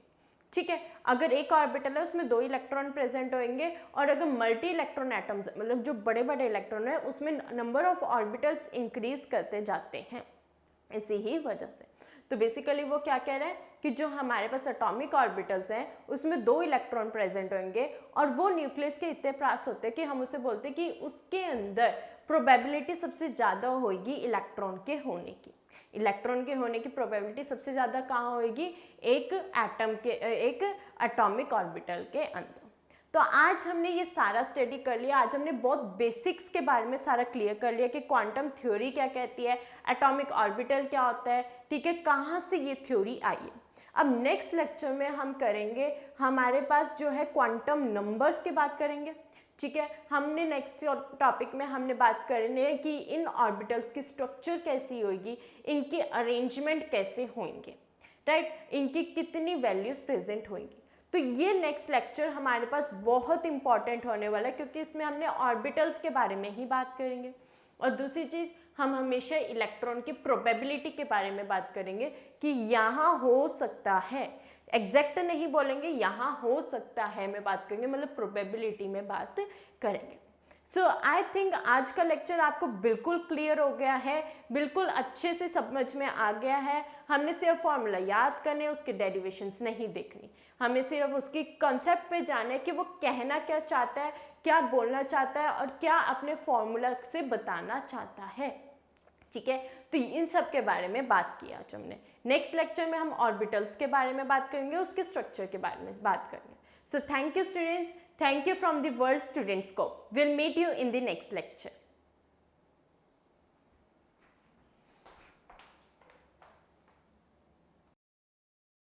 ठीक है, अगर एक ऑर्बिटल है उसमें 2 इलेक्ट्रॉन प्रेजेंट होंगे, और अगर मल्टी इलेक्ट्रॉन एटम्स मतलब जो बड़े बड़े इलेक्ट्रॉन है उसमें नंबर ऑफ ऑर्बिटल्स इंक्रीज करते जाते हैं इसी ही वजह से। तो बेसिकली वो क्या कह रहे हैं कि जो हमारे पास एटॉमिक ऑर्बिटल्स हैं उसमें 2 इलेक्ट्रॉन प्रेजेंट होंगे, और वो न्यूक्लियस के इतने पास होते हैं कि हम उसे बोलते हैं कि उसके अंदर प्रोबेबिलिटी सबसे ज़्यादा होगी इलेक्ट्रॉन के होने की। इलेक्ट्रॉन के होने की प्रोबेबिलिटी सबसे ज़्यादा कहाँ होगी, एक एटॉमिक ऑर्बिटल के अंदर। तो आज हमने ये सारा स्टडी कर लिया, आज हमने बहुत बेसिक्स के बारे में सारा क्लियर कर लिया कि क्वांटम थ्योरी क्या कहती है, एटॉमिक ऑर्बिटल क्या होता है। ठीक है, कहाँ से ये थ्योरी आई है। अब नेक्स्ट लेक्चर में हम करेंगे, हमारे पास जो है क्वांटम नंबर्स की बात करेंगे। ठीक है, हमने नेक्स्ट टॉपिक में हमने बात करनी है कि इन ऑर्बिटल्स की स्ट्रक्चर कैसी होगी, इनके अरेंजमेंट कैसे होंगे, राइट, इनकी कितनी वैल्यूज प्रेजेंट होंगी। तो तो ये नेक्स्ट लेक्चर हमारे पास बहुत इंपॉर्टेंट होने वाला है, क्योंकि इसमें हमने ऑर्बिटल्स के बारे में ही बात करेंगे। और दूसरी चीज़, हम हमेशा इलेक्ट्रॉन की प्रोबेबिलिटी के बारे में बात करेंगे कि यहाँ हो सकता है, एग्जैक्ट नहीं बोलेंगे, यहाँ हो सकता है में बात करेंगे, मतलब प्रोबेबिलिटी में बात करेंगे। सो आई थिंक आज का लेक्चर आपको बिल्कुल क्लियर हो गया है, बिल्कुल अच्छे से समझ में आ गया है। हमने सिर्फ फॉर्मूला याद करने, उसके डेरिवेशंस नहीं देखनी, हमें सिर्फ उसकी कॉन्सेप्ट पे जाना है कि वो कहना क्या चाहता है, क्या बोलना चाहता है और क्या अपने फॉर्मूला से बताना चाहता है। ठीक है, तो इन सब के बारे में बात किया आज हमने। नेक्स्ट लेक्चर में हम ऑर्बिटल्स के बारे में बात करेंगे, उसके स्ट्रक्चर के बारे में बात करेंगे। So thank you students, thank you from the World Students Co. We'll meet you in the next lecture.